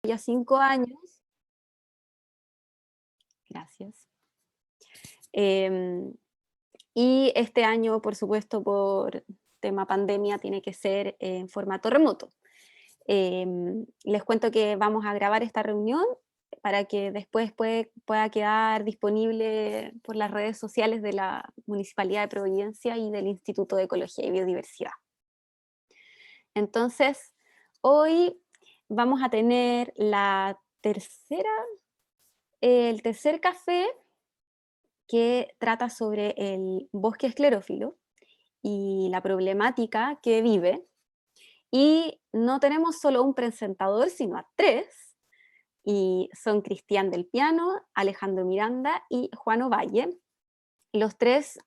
ya 5 años. Gracias. Y este año, por supuesto, por tema pandemia, tiene que ser en formato remoto. Les cuento que vamos a grabar esta reunión para que después pueda quedar disponible por las redes sociales de la Municipalidad de Providencia y del Instituto de Ecología y Biodiversidad. Entonces, hoy vamos a tener el tercer café que trata sobre el bosque esclerófilo y la problemática que vive. Y no tenemos solo un presentador, sino a 3, y son Cristian del Piano, Alejandro Miranda y Juan Ovalle. Los 3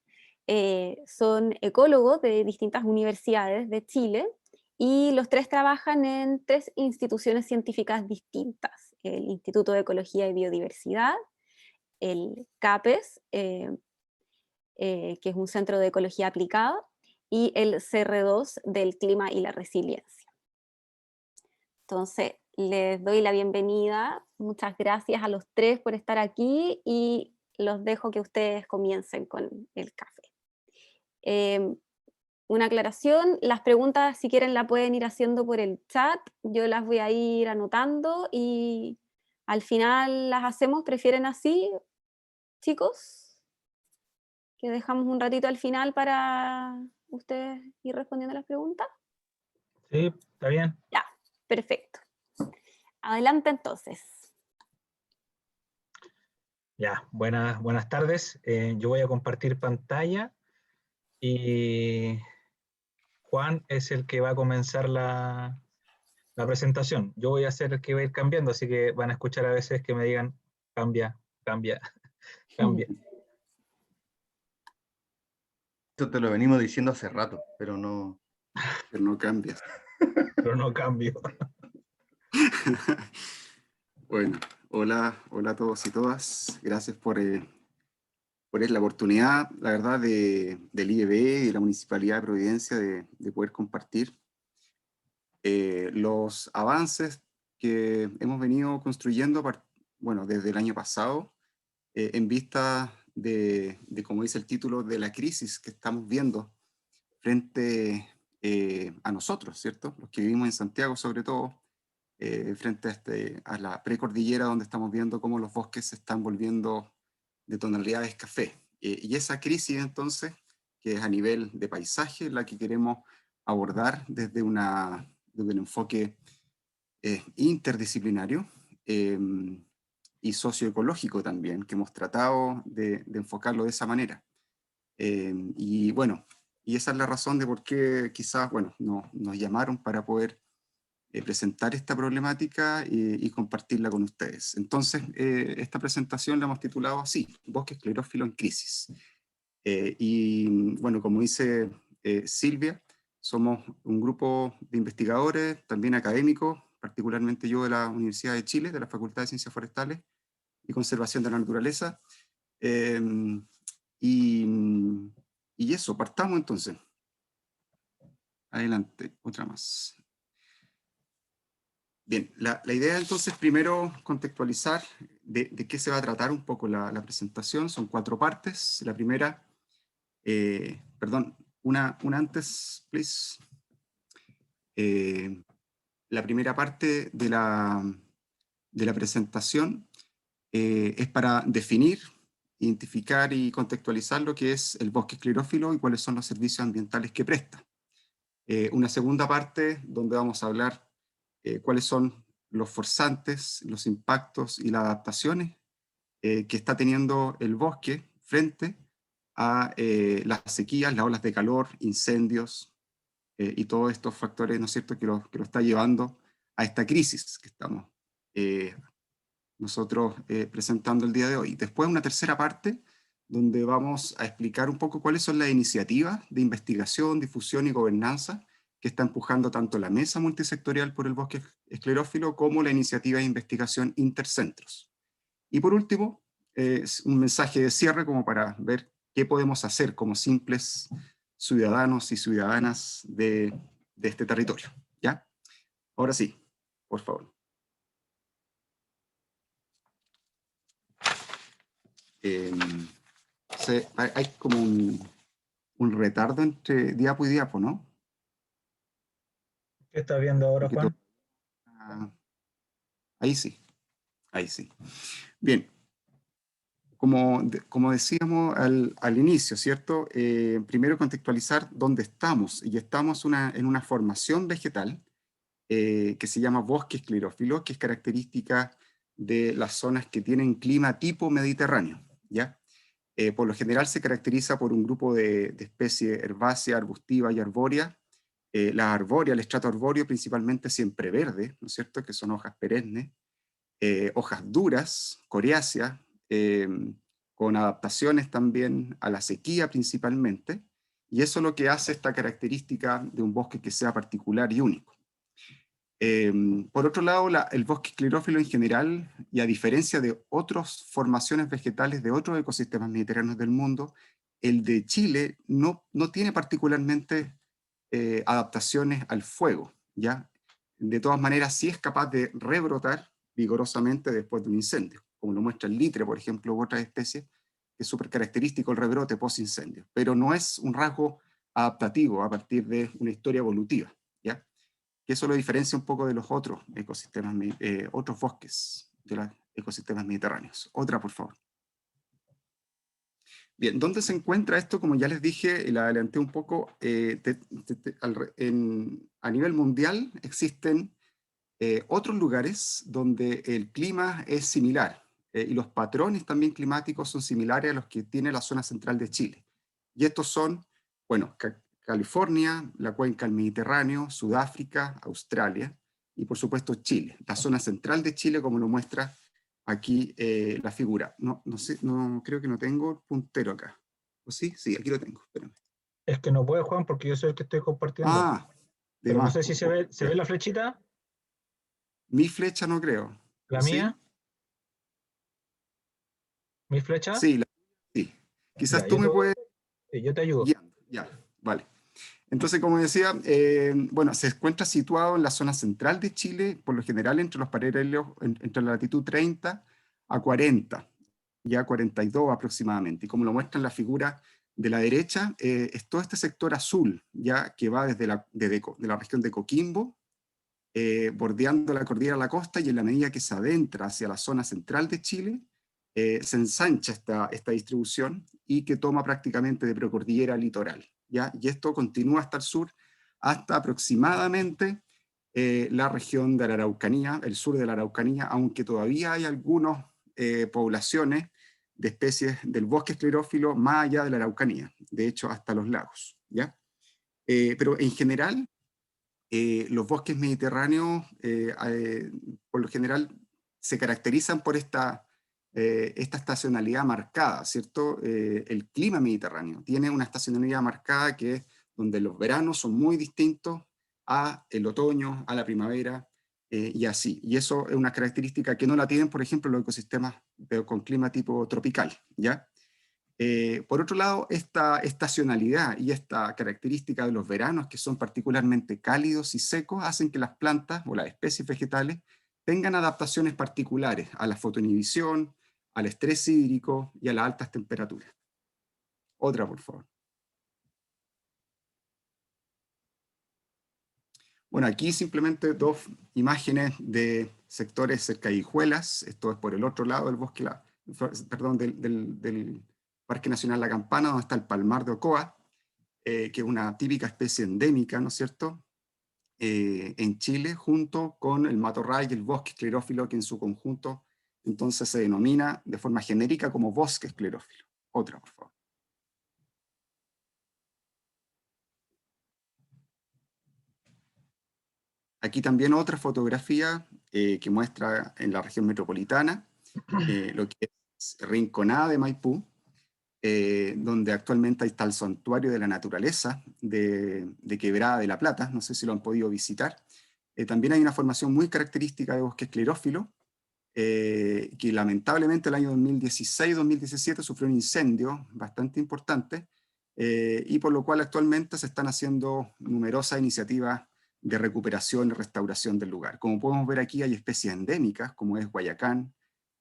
son ecólogos de distintas universidades de Chile, y los 3 trabajan en 3 instituciones científicas distintas: el Instituto de Ecología y Biodiversidad, el CAPES, que es un centro de ecología aplicada, y el CR2 del clima y la resiliencia. Entonces, les doy la bienvenida. Muchas gracias a los 3 por estar aquí y los dejo que ustedes comiencen con el café. Una aclaración: las preguntas, si quieren, la pueden ir haciendo por el chat. Yo las voy a ir anotando y al final las hacemos. ¿Prefieren así, chicos? Que dejamos un ratito al final para ustedes ir respondiendo las preguntas. Sí, está bien. Ya, perfecto. Adelante entonces. Ya, buenas tardes. Yo voy a compartir pantalla y Juan es el que va a comenzar la presentación. Yo voy a ser el que va a ir cambiando, así que van a escuchar a veces que me digan cambia, cambia, cambia. Esto te lo venimos diciendo hace rato, pero no cambias. Pero no cambio. Bueno, hola a todos y todas. Gracias por la oportunidad, la verdad, del IEB y de la Municipalidad de Providencia de poder compartir los avances que hemos venido construyendo, bueno, desde el año pasado, en vista de, como dice el título, de la crisis que estamos viendo frente a nosotros, ¿cierto? Los que vivimos en Santiago, sobre todo, frente a la precordillera, donde estamos viendo cómo los bosques se están volviendo de tonalidades café. Y esa crisis, entonces, que es a nivel de paisaje, la que queremos abordar desde un enfoque interdisciplinario y socioecológico también, que hemos tratado de enfocarlo de esa manera. Y bueno, y esa es la razón de por qué quizás, bueno, nos llamaron para poder presentar esta problemática y compartirla con ustedes. Entonces, esta presentación la hemos titulado así: Bosque esclerófilo en crisis. Y bueno, como dice Silvia, somos un grupo de investigadores, también académicos, particularmente yo de la Universidad de Chile, de la Facultad de Ciencias Forestales y Conservación de la Naturaleza. Y eso, partamos entonces. Adelante, otra más. Bien, la idea entonces, primero contextualizar de qué se va a tratar un poco la presentación. Son 4 partes. La primera, perdón, una antes, please. La primera parte de la presentación es para definir, identificar y contextualizar lo que es el bosque esclerófilo y cuáles son los servicios ambientales que presta. Una segunda parte donde vamos a hablar cuáles son los forzantes, los impactos y las adaptaciones que está teniendo el bosque frente a las sequías, las olas de calor, incendios y todos estos factores, ¿no es cierto?, que lo está llevando a esta crisis que estamos nosotros presentando el día de hoy. Después una tercera parte donde vamos a explicar un poco cuáles son las iniciativas de investigación, difusión y gobernanza que está empujando tanto la Mesa Multisectorial por el Bosque Esclerófilo como la iniciativa de investigación Intercentros. Y por último, un mensaje de cierre como para ver qué podemos hacer como simples ciudadanos y ciudadanas de este territorio. ¿Ya? Ahora sí, por favor. Hay como un retardo entre diapo y diapo, ¿no? ¿Qué estás viendo ahora, Porque Juan? ahí sí, ahí sí. Bien, como decíamos al inicio, ¿cierto? Primero contextualizar dónde estamos, y estamos en una formación vegetal que se llama bosque esclerófilo, que es característica de las zonas que tienen clima tipo mediterráneo, ¿ya? Por lo general se caracteriza por un grupo de especies herbáceas, arbustivas y arbóreas. La arbórea, el estrato arbóreo principalmente siempre verde, ¿no es cierto?, que son hojas perennes, hojas duras, coriáceas, con adaptaciones también a la sequía principalmente, y eso es lo que hace esta característica de un bosque que sea particular y único. Por otro lado, el bosque esclerófilo en general, y a diferencia de otras formaciones vegetales de otros ecosistemas mediterráneos del mundo, el de Chile no tiene particularmente adaptaciones al fuego, ¿ya? De todas maneras, sí es capaz de rebrotar vigorosamente después de un incendio, como lo muestra el litre, por ejemplo, u otras especies, que es súper característico el rebrote post-incendio, pero no es un rasgo adaptativo a partir de una historia evolutiva, ¿ya? Que eso lo diferencia un poco de los otros ecosistemas, otros bosques de los ecosistemas mediterráneos. Otra, por favor. Bien, ¿dónde se encuentra esto? Como ya les dije, y la adelanté un poco, a nivel mundial existen otros lugares donde el clima es similar, y los patrones también climáticos son similares a los que tiene la zona central de Chile. Y estos son, bueno, California, la cuenca del Mediterráneo, Sudáfrica, Australia y por supuesto Chile. La zona central de Chile, como lo muestra aquí la figura. No sé, creo que no tengo puntero acá. ¿O sí? Sí, aquí lo tengo. Espérame. Es que no puede, Juan, porque yo soy el que estoy compartiendo. Ah, de Pero no más. sé si se ve Ya. la flechita, Mi flecha no creo. ¿O la sí? mía, mi flecha. Sí, sí. Ya, Quizás tú me puedes yo te ayudo. guiar. Ya, vale. Entonces, como decía, bueno, se encuentra situado en la zona central de Chile, por lo general entre los paralelos, entre la latitud 30 a 40, ya 42 aproximadamente. Y como lo muestra en la figura de la derecha, es todo este sector azul, ya que va desde de la región de Coquimbo, bordeando la cordillera de la costa, y en la medida que se adentra hacia la zona central de Chile, se ensancha esta distribución y que toma prácticamente de precordillera litoral, ¿ya? Y esto continúa hasta el sur, hasta aproximadamente la región de la Araucanía, el sur de la Araucanía, aunque todavía hay algunas poblaciones de especies del bosque esclerófilo más allá de la Araucanía, de hecho hasta los lagos, ¿ya? Pero en general, los bosques mediterráneos, por lo general, se caracterizan por esta estacionalidad marcada, ¿cierto? El clima mediterráneo tiene una estacionalidad marcada que es donde los veranos son muy distintos a el otoño, a la primavera, y así. Y eso es una característica que no la tienen, por ejemplo, los ecosistemas con clima tipo tropical, ¿ya? Por otro lado, esta estacionalidad y esta característica de los veranos, que son particularmente cálidos y secos, hacen que las plantas o las especies vegetales tengan adaptaciones particulares a la fotoinhibición, al estrés hídrico y a las altas temperaturas. Otra, por favor. Bueno, aquí simplemente dos imágenes de sectores cerca de Hijuelas. Esto es por el otro lado del bosque, perdón, del Parque Nacional La Campana, donde está el palmar de Ocoa, que es una típica especie endémica, ¿no es cierto?, en Chile, junto con el matorral y el bosque esclerófilo, que en su conjunto entonces se denomina de forma genérica como bosque esclerófilo. Otra, por favor. Aquí también otra fotografía que muestra en la región metropolitana lo que es Rinconada de Maipú, donde actualmente está el Santuario de la Naturaleza de Quebrada de la Plata. No sé si lo han podido visitar. También hay una formación muy característica de bosque esclerófilo, que lamentablemente el año 2016-2017 sufrió un incendio bastante importante, y por lo cual actualmente se están haciendo numerosas iniciativas de recuperación y restauración del lugar. Como podemos ver aquí, hay especies endémicas, como es Guayacán,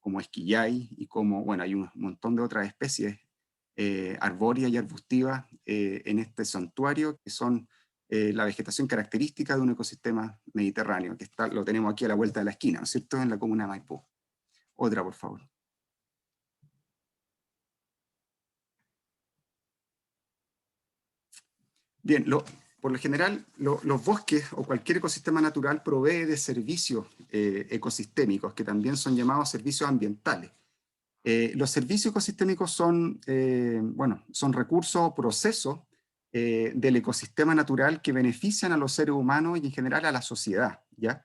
como esquillay y como, bueno, hay un montón de otras especies arbóreas y arbustivas en este santuario, que son la vegetación característica de un ecosistema mediterráneo, que lo tenemos aquí a la vuelta de la esquina, ¿no es cierto?, en la comuna de Maipú. Otra, por favor. Bien, por lo general, los bosques o cualquier ecosistema natural provee de servicios ecosistémicos, que también son llamados servicios ambientales. Los servicios ecosistémicos son, bueno, son recursos o procesos del ecosistema natural que benefician a los seres humanos y en general a la sociedad, ¿ya?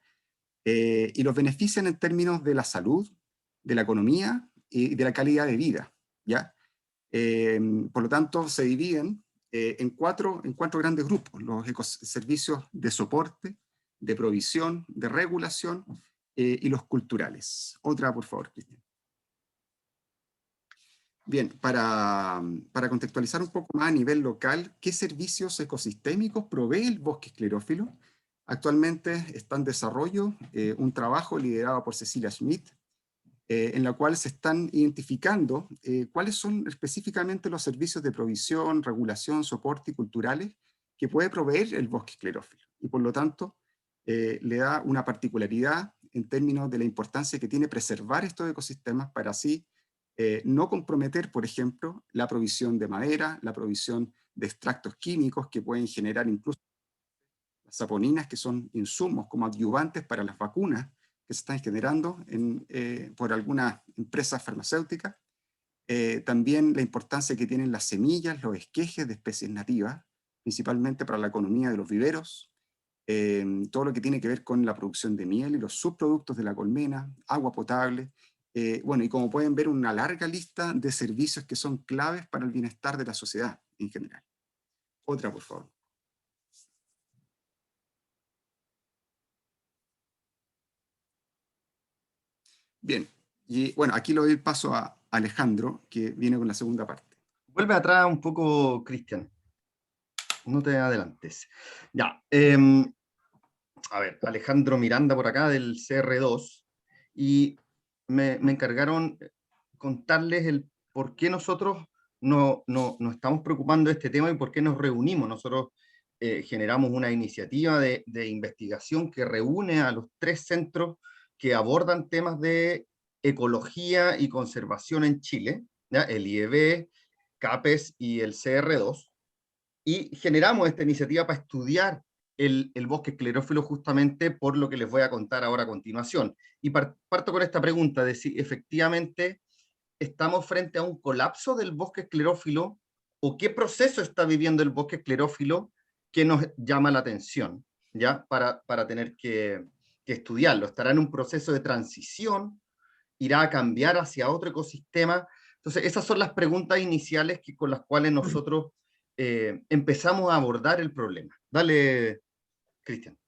Y los benefician en términos de la salud, de la economía y de la calidad de vida, ¿ya? Por lo tanto, se dividen en cuatro grandes grupos: los servicios de soporte, de provisión, de regulación y los culturales. Otra, por favor, Cristian. Bien, para contextualizar un poco más a nivel local, ¿qué servicios ecosistémicos provee el bosque esclerófilo? Actualmente está en desarrollo un trabajo liderado por Cecilia Schmidt, en la cual se están identificando cuáles son específicamente los servicios de provisión, regulación, soporte y culturales que puede proveer el bosque esclerófilo. Y por lo tanto, le da una particularidad en términos de la importancia que tiene preservar estos ecosistemas para así no comprometer, por ejemplo, la provisión de madera, la provisión de extractos químicos que pueden generar incluso las saponinas, que son insumos como adyuvantes para las vacunas que se están generando por algunas empresas farmacéuticas. También la importancia que tienen las semillas, los esquejes de especies nativas, principalmente para la economía de los viveros, todo lo que tiene que ver con la producción de miel y los subproductos de la colmena, agua potable, bueno, y como pueden ver, una larga lista de servicios que son claves para el bienestar de la sociedad en general. Otra, por favor. Bien, y bueno, aquí le doy el paso a Alejandro, que viene con la segunda parte. Vuelve atrás un poco, Cristian. No te adelantes. Ya. A ver, Alejandro Miranda por acá del CR2, y me encargaron contarles el por qué nosotros no estamos preocupando de este tema y por qué nos reunimos. Nosotros generamos una iniciativa de investigación que reúne a los 3 centros que abordan temas de ecología y conservación en Chile, ¿ya? El IEB, CAPES y el CR2, y generamos esta iniciativa para estudiar el bosque esclerófilo justamente por lo que les voy a contar ahora a continuación. Y parto con esta pregunta de si efectivamente estamos frente a un colapso del bosque esclerófilo o qué proceso está viviendo el bosque esclerófilo que nos llama la atención, ¿ya? Para tener que estudiarlo. ¿Estará en un proceso de transición? ¿Irá a cambiar hacia otro ecosistema? Entonces, esas son las preguntas iniciales con las cuales nosotros empezamos a abordar el problema. Dale, Cristian.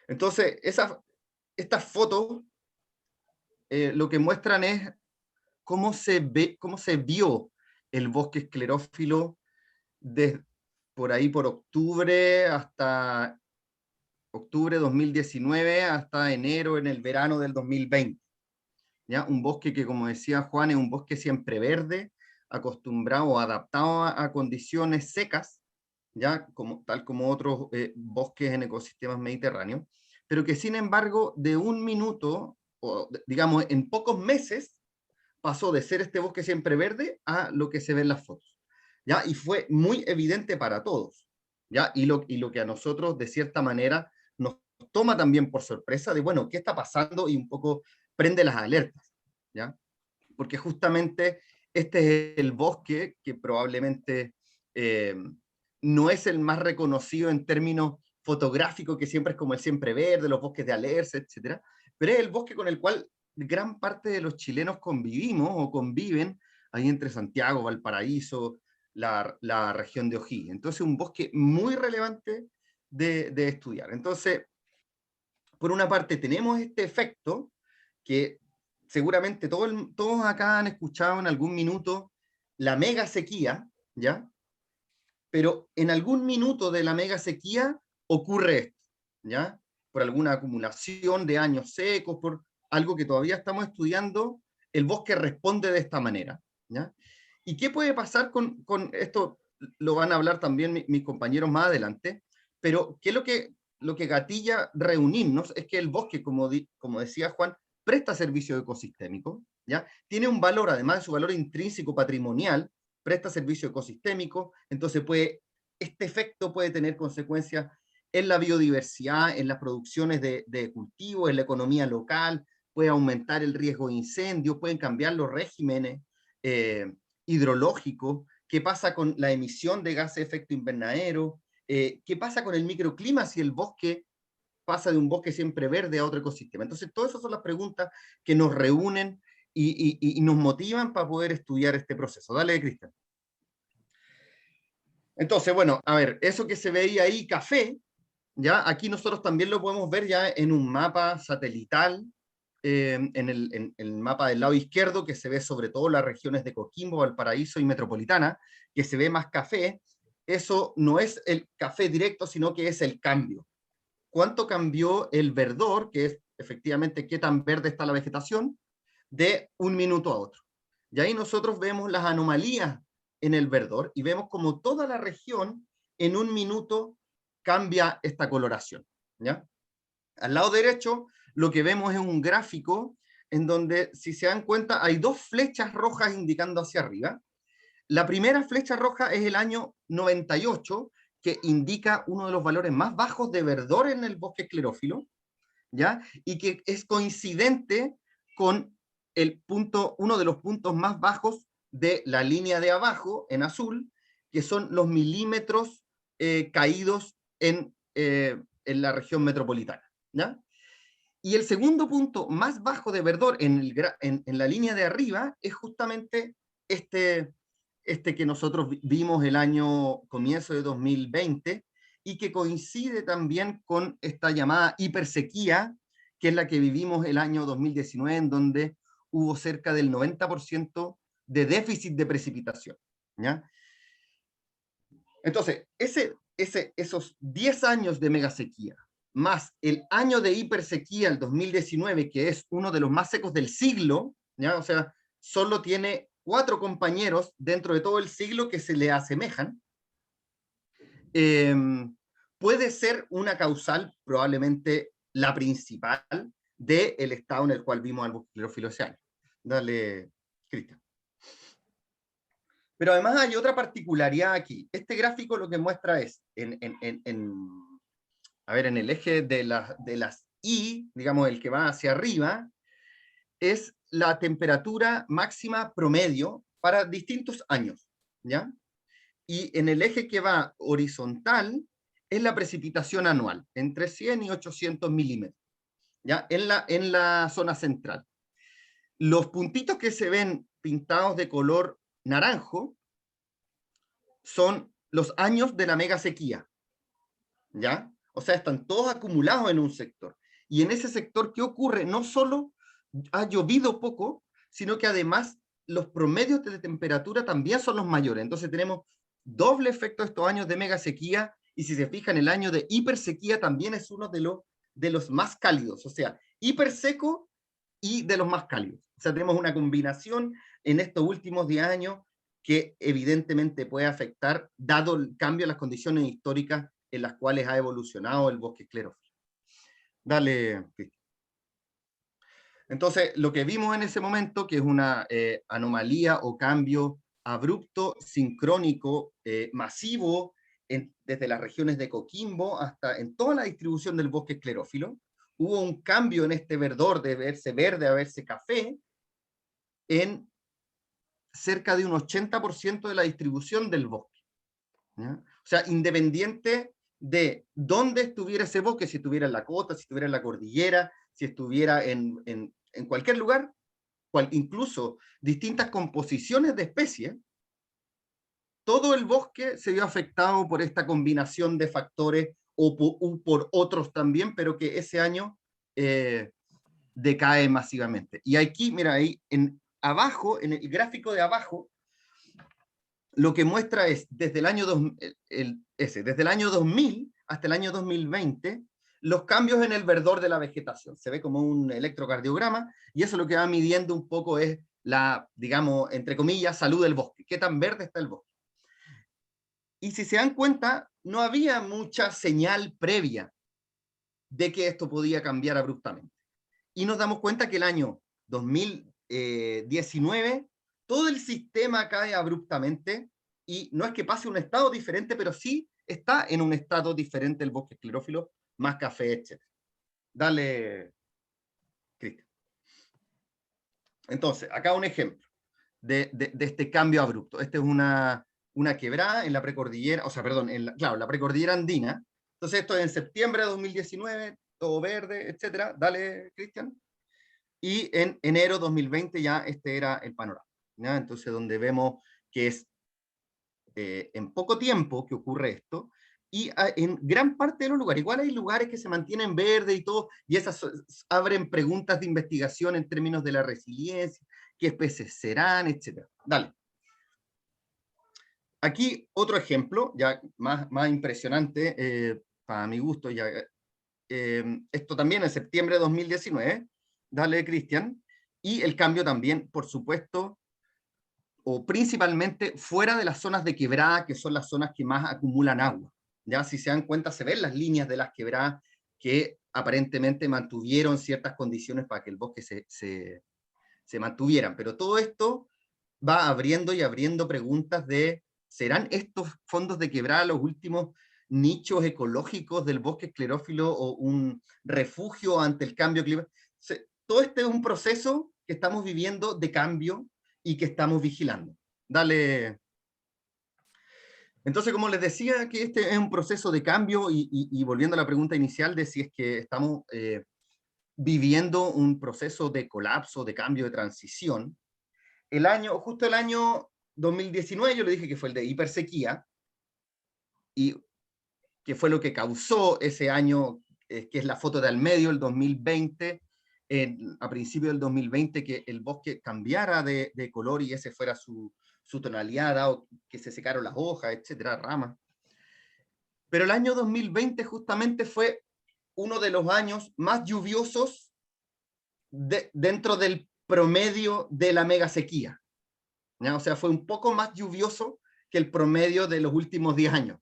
Entonces, estas fotos lo que muestran es cómo se vio el bosque esclerófilo por ahí por octubre 2019 hasta enero, en el verano del 2020. ¿Ya? Un bosque que, como decía Juan, es un bosque siempre verde, acostumbrado o adaptado a condiciones secas, ¿ya? Tal como otros bosques en ecosistemas mediterráneos, pero que sin embargo de un minuto, o digamos en pocos meses, pasó de ser este bosque siempre verde a lo que se ve en las fotos, ¿ya? Y fue muy evidente para todos, ¿ya? Y lo que a nosotros de cierta manera nos toma también por sorpresa de, bueno, ¿qué está pasando? Y un poco prende las alertas, ¿ya? Porque justamente este es el bosque que probablemente no es el más reconocido en términos fotográficos, que siempre es como el siempre verde, los bosques de Alerce, etc. Pero es el bosque con el cual gran parte de los chilenos convivimos o conviven ahí entre Santiago, Valparaíso, la región de O'Higgins. Entonces, un bosque muy relevante de estudiar. Entonces, por una parte, tenemos este efecto que seguramente todos acá han escuchado en algún minuto la mega sequía, ¿ya? Pero en algún minuto de la mega sequía ocurre esto, ¿ya? Por alguna acumulación de años secos, por algo que todavía estamos estudiando, el bosque responde de esta manera, ¿ya? ¿Y qué puede pasar con esto? Lo van a hablar también mis compañeros más adelante, pero ¿qué es lo que gatilla reunirnos? Es que el bosque, como decía Juan, presta servicio ecosistémico, ¿ya? Tiene un valor, además de su valor intrínseco patrimonial, presta servicio ecosistémico, entonces este efecto puede tener consecuencias en la biodiversidad, en las producciones de cultivos, en la economía local, puede aumentar el riesgo de incendios, pueden cambiar los regímenes hidrológicos, qué pasa con la emisión de gases de efecto invernadero, qué pasa con el microclima si el bosque pasa de un bosque siempre verde a otro ecosistema. Entonces, todas esas son las preguntas que nos reúnen y nos motivan para poder estudiar este proceso. Dale, Cristian. Entonces, bueno, a ver, eso que se veía ahí, café, ya aquí nosotros también lo podemos ver ya en un mapa satelital, en el mapa del lado izquierdo, que se ve sobre todo las regiones de Coquimbo, Valparaíso y Metropolitana, que se ve más café. Eso no es el café directo, sino que es el cambio. ¿Cuánto cambió el verdor, que es efectivamente qué tan verde está la vegetación, de un minuto a otro? Y ahí nosotros vemos las anomalías en el verdor y vemos como toda la región en un minuto cambia esta coloración, ¿ya? Al lado derecho lo que vemos es un gráfico en donde, si se dan cuenta, hay dos flechas rojas indicando hacia arriba. La primera flecha roja es el año 98, que indica uno de los valores más bajos de verdor en el bosque esclerófilo, ¿ya? Y que es coincidente con uno de los puntos más bajos de la línea de abajo, en azul, que son los milímetros caídos en la región metropolitana, ¿ya? Y el segundo punto más bajo de verdor en la línea de arriba es justamente este que nosotros vimos el año comienzo de 2020 y que coincide también con esta llamada hipersequía, que es la que vivimos el año 2019, en donde hubo cerca del 90% de déficit de precipitación, ¿ya? Entonces, esos 10 años de megasequía, más el año de hipersequía, el 2019, que es uno de los más secos del siglo, ¿ya? O sea, solo tiene 4 compañeros dentro de todo el siglo que se le asemejan, puede ser una causal, probablemente la principal, del estado en el cual vimos al bosque esclerófilo ese año. Dale, Cristian. Pero además hay otra particularidad aquí. Este gráfico lo que muestra es, en el eje de las Y, digamos, el que va hacia arriba, es la temperatura máxima promedio para distintos años, ¿ya? Y en el eje que va horizontal es la precipitación anual, entre 100 y 800 milímetros, ¿ya? En la zona central. Los puntitos que se ven pintados de color naranjo son los años de la mega sequía, ¿ya? O sea, están todos acumulados en un sector. Y en ese sector, ¿qué ocurre? No solo ha llovido poco, sino que además los promedios de temperatura también son los mayores. Entonces tenemos doble efecto estos años de mega sequía, y si se fijan, el año de hipersequía también es uno de los más cálidos, o sea, hiperseco y de los más cálidos. O sea, tenemos una combinación en estos últimos 10 años que evidentemente puede afectar, dado el cambio en las condiciones históricas en las cuales ha evolucionado el bosque esclerófilo. Dale, Cristian. Entonces, lo que vimos en ese momento, que es una anomalía o cambio abrupto, sincrónico, masivo, desde las regiones de Coquimbo hasta en toda la distribución del bosque esclerófilo, hubo un cambio en este verdor de verse verde a verse café en cerca de un 80% de la distribución del bosque, ¿ya? O sea, independiente de dónde estuviera ese bosque, si estuviera en la costa, si estuviera en la cordillera, si estuviera en cualquier lugar, incluso distintas composiciones de especies, todo el bosque se vio afectado por esta combinación de factores o por otros también, pero que ese año decae masivamente. Y aquí, mira, ahí abajo, en el gráfico de abajo, lo que muestra es desde el año 2000 hasta el año 2020, los cambios en el verdor de la vegetación. Se ve como un electrocardiograma, y eso lo que va midiendo un poco es la, digamos, entre comillas, salud del bosque. ¿Qué tan verde está el bosque? Y si se dan cuenta, no había mucha señal previa de que esto podía cambiar abruptamente. Y nos damos cuenta que el año 2019, todo el sistema cae abruptamente, y no es que pase a un estado diferente, pero sí está en un estado diferente el bosque esclerófilo, más café, etc. Dale, Cristian. Entonces, acá un ejemplo de este cambio abrupto. Esta es una quebrada en la precordillera, o sea, perdón, claro, la precordillera andina. Entonces esto es en septiembre de 2019, todo verde, etcétera. Dale, Cristian. Y en enero 2020 ya este era el panorama, ¿ya? Entonces, donde vemos que es en poco tiempo que ocurre esto, y en gran parte de los lugares, igual hay lugares que se mantienen verdes y todo, y esas abren preguntas de investigación en términos de la resiliencia, qué especies serán, etc. Dale. Aquí otro ejemplo, ya más impresionante, para mi gusto, ya, esto también en septiembre de 2019, dale, Cristian, y el cambio también, por supuesto, o principalmente fuera de las zonas de quebrada, que son las zonas que más acumulan agua. Ya, si se dan cuenta, se ven las líneas de las quebradas que aparentemente mantuvieron ciertas condiciones para que el bosque se mantuvieran. Pero todo esto va abriendo y abriendo preguntas de, ¿serán estos fondos de quebrada los últimos nichos ecológicos del bosque esclerófilo o un refugio ante el cambio climático? Todo este es un proceso que estamos viviendo de cambio y que estamos vigilando. Dale. Entonces, como les decía, que este es un proceso de cambio, y volviendo a la pregunta inicial de si es que estamos viviendo un proceso de colapso, de cambio, de transición, justo el año 2019, yo le dije que fue el de hipersequía, y que fue lo que causó ese año, que es la foto de al medio, el 2020, a principios del 2020, que el bosque cambiara de color y ese fuera su tonalidad, dado que se secaron las hojas, etcétera, ramas. Pero el año 2020 justamente fue uno de los años más lluviosos dentro del promedio de la mega sequía, ¿ya? O sea, fue un poco más lluvioso que el promedio de los últimos 10 años.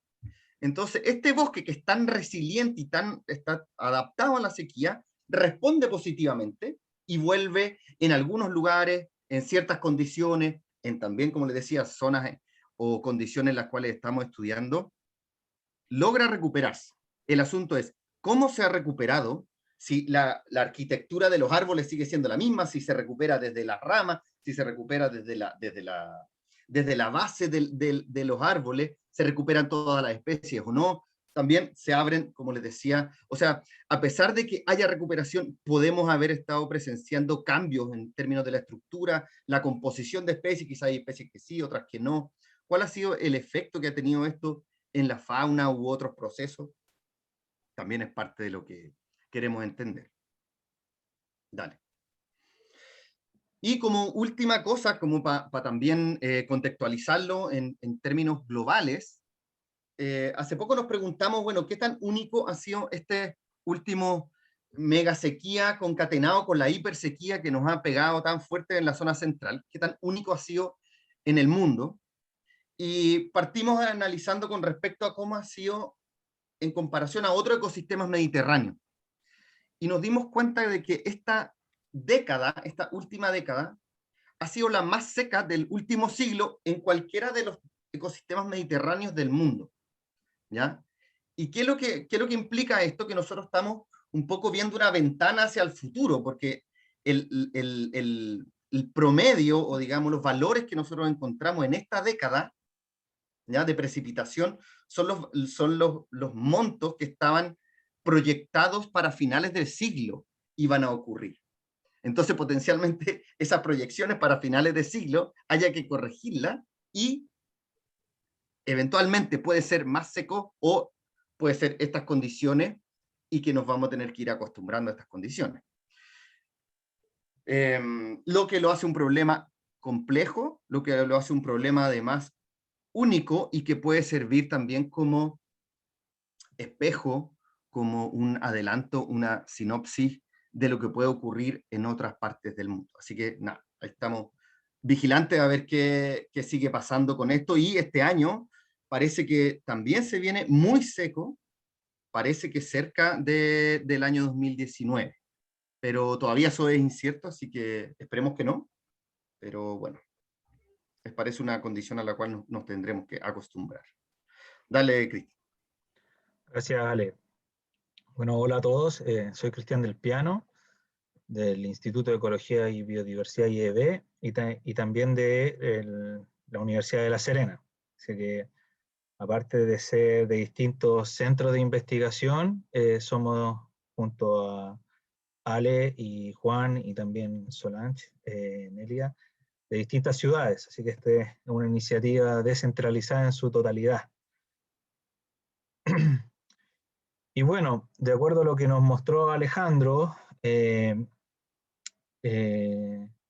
Entonces, este bosque, que es tan resiliente y está adaptado a la sequía, responde positivamente y vuelve en algunos lugares, en ciertas condiciones, en también, como les decía, zonas o condiciones en las cuales estamos estudiando, logra recuperarse. El asunto es, ¿cómo se ha recuperado? Si la arquitectura de los árboles sigue siendo la misma, si se recupera desde las ramas, si se recupera desde la base de los árboles, se recuperan todas las especies o no. También se abren, como les decía, o sea, a pesar de que haya recuperación, podemos haber estado presenciando cambios en términos de la estructura, la composición de especies, quizás hay especies que sí, otras que no. ¿Cuál ha sido el efecto que ha tenido esto en la fauna u otros procesos? También es parte de lo que queremos entender. Dale. Y como última cosa, como para también contextualizarlo en términos globales, hace poco nos preguntamos, bueno, ¿qué tan único ha sido este último mega sequía concatenado con la hipersequía que nos ha pegado tan fuerte en la zona central? ¿Qué tan único ha sido en el mundo? Y partimos analizando con respecto a cómo ha sido en comparación a otros ecosistemas mediterráneos. Y nos dimos cuenta de que esta última década, ha sido la más seca del último siglo en cualquiera de los ecosistemas mediterráneos del mundo, ¿ya? ¿Y qué es lo que implica esto? Que nosotros estamos un poco viendo una ventana hacia el futuro, porque el promedio, o digamos los valores que nosotros encontramos en esta década, ¿ya?, de precipitación, son los montos que estaban proyectados para finales del siglo iban a ocurrir. Entonces, potencialmente, esas proyecciones para finales de siglo haya que corregirlas, y eventualmente puede ser más seco o puede ser estas condiciones, y que nos vamos a tener que ir acostumbrando a estas condiciones. Lo que lo hace un problema complejo, lo que lo hace un problema además único, y que puede servir también como espejo como un adelanto, una sinopsis de lo que puede ocurrir en otras partes del mundo. Así que nada, ahí estamos vigilantes a ver qué sigue pasando con esto. Y este año parece que también se viene muy seco, parece que cerca del año 2019, pero todavía eso es incierto, así que esperemos que no, pero bueno, les parece una condición a la cual nos tendremos que acostumbrar. Dale, Cristian. Gracias, Ale. Bueno, hola a todos. Soy Cristian del Piano, del Instituto de Ecología y Biodiversidad IEB y también de la Universidad de La Serena. Así que, aparte de ser de distintos centros de investigación, somos junto a Ale y Juan y también Solange, Nelia, de distintas ciudades. Así que esta es una iniciativa descentralizada en su totalidad. Y bueno, de acuerdo a lo que nos mostró Alejandro,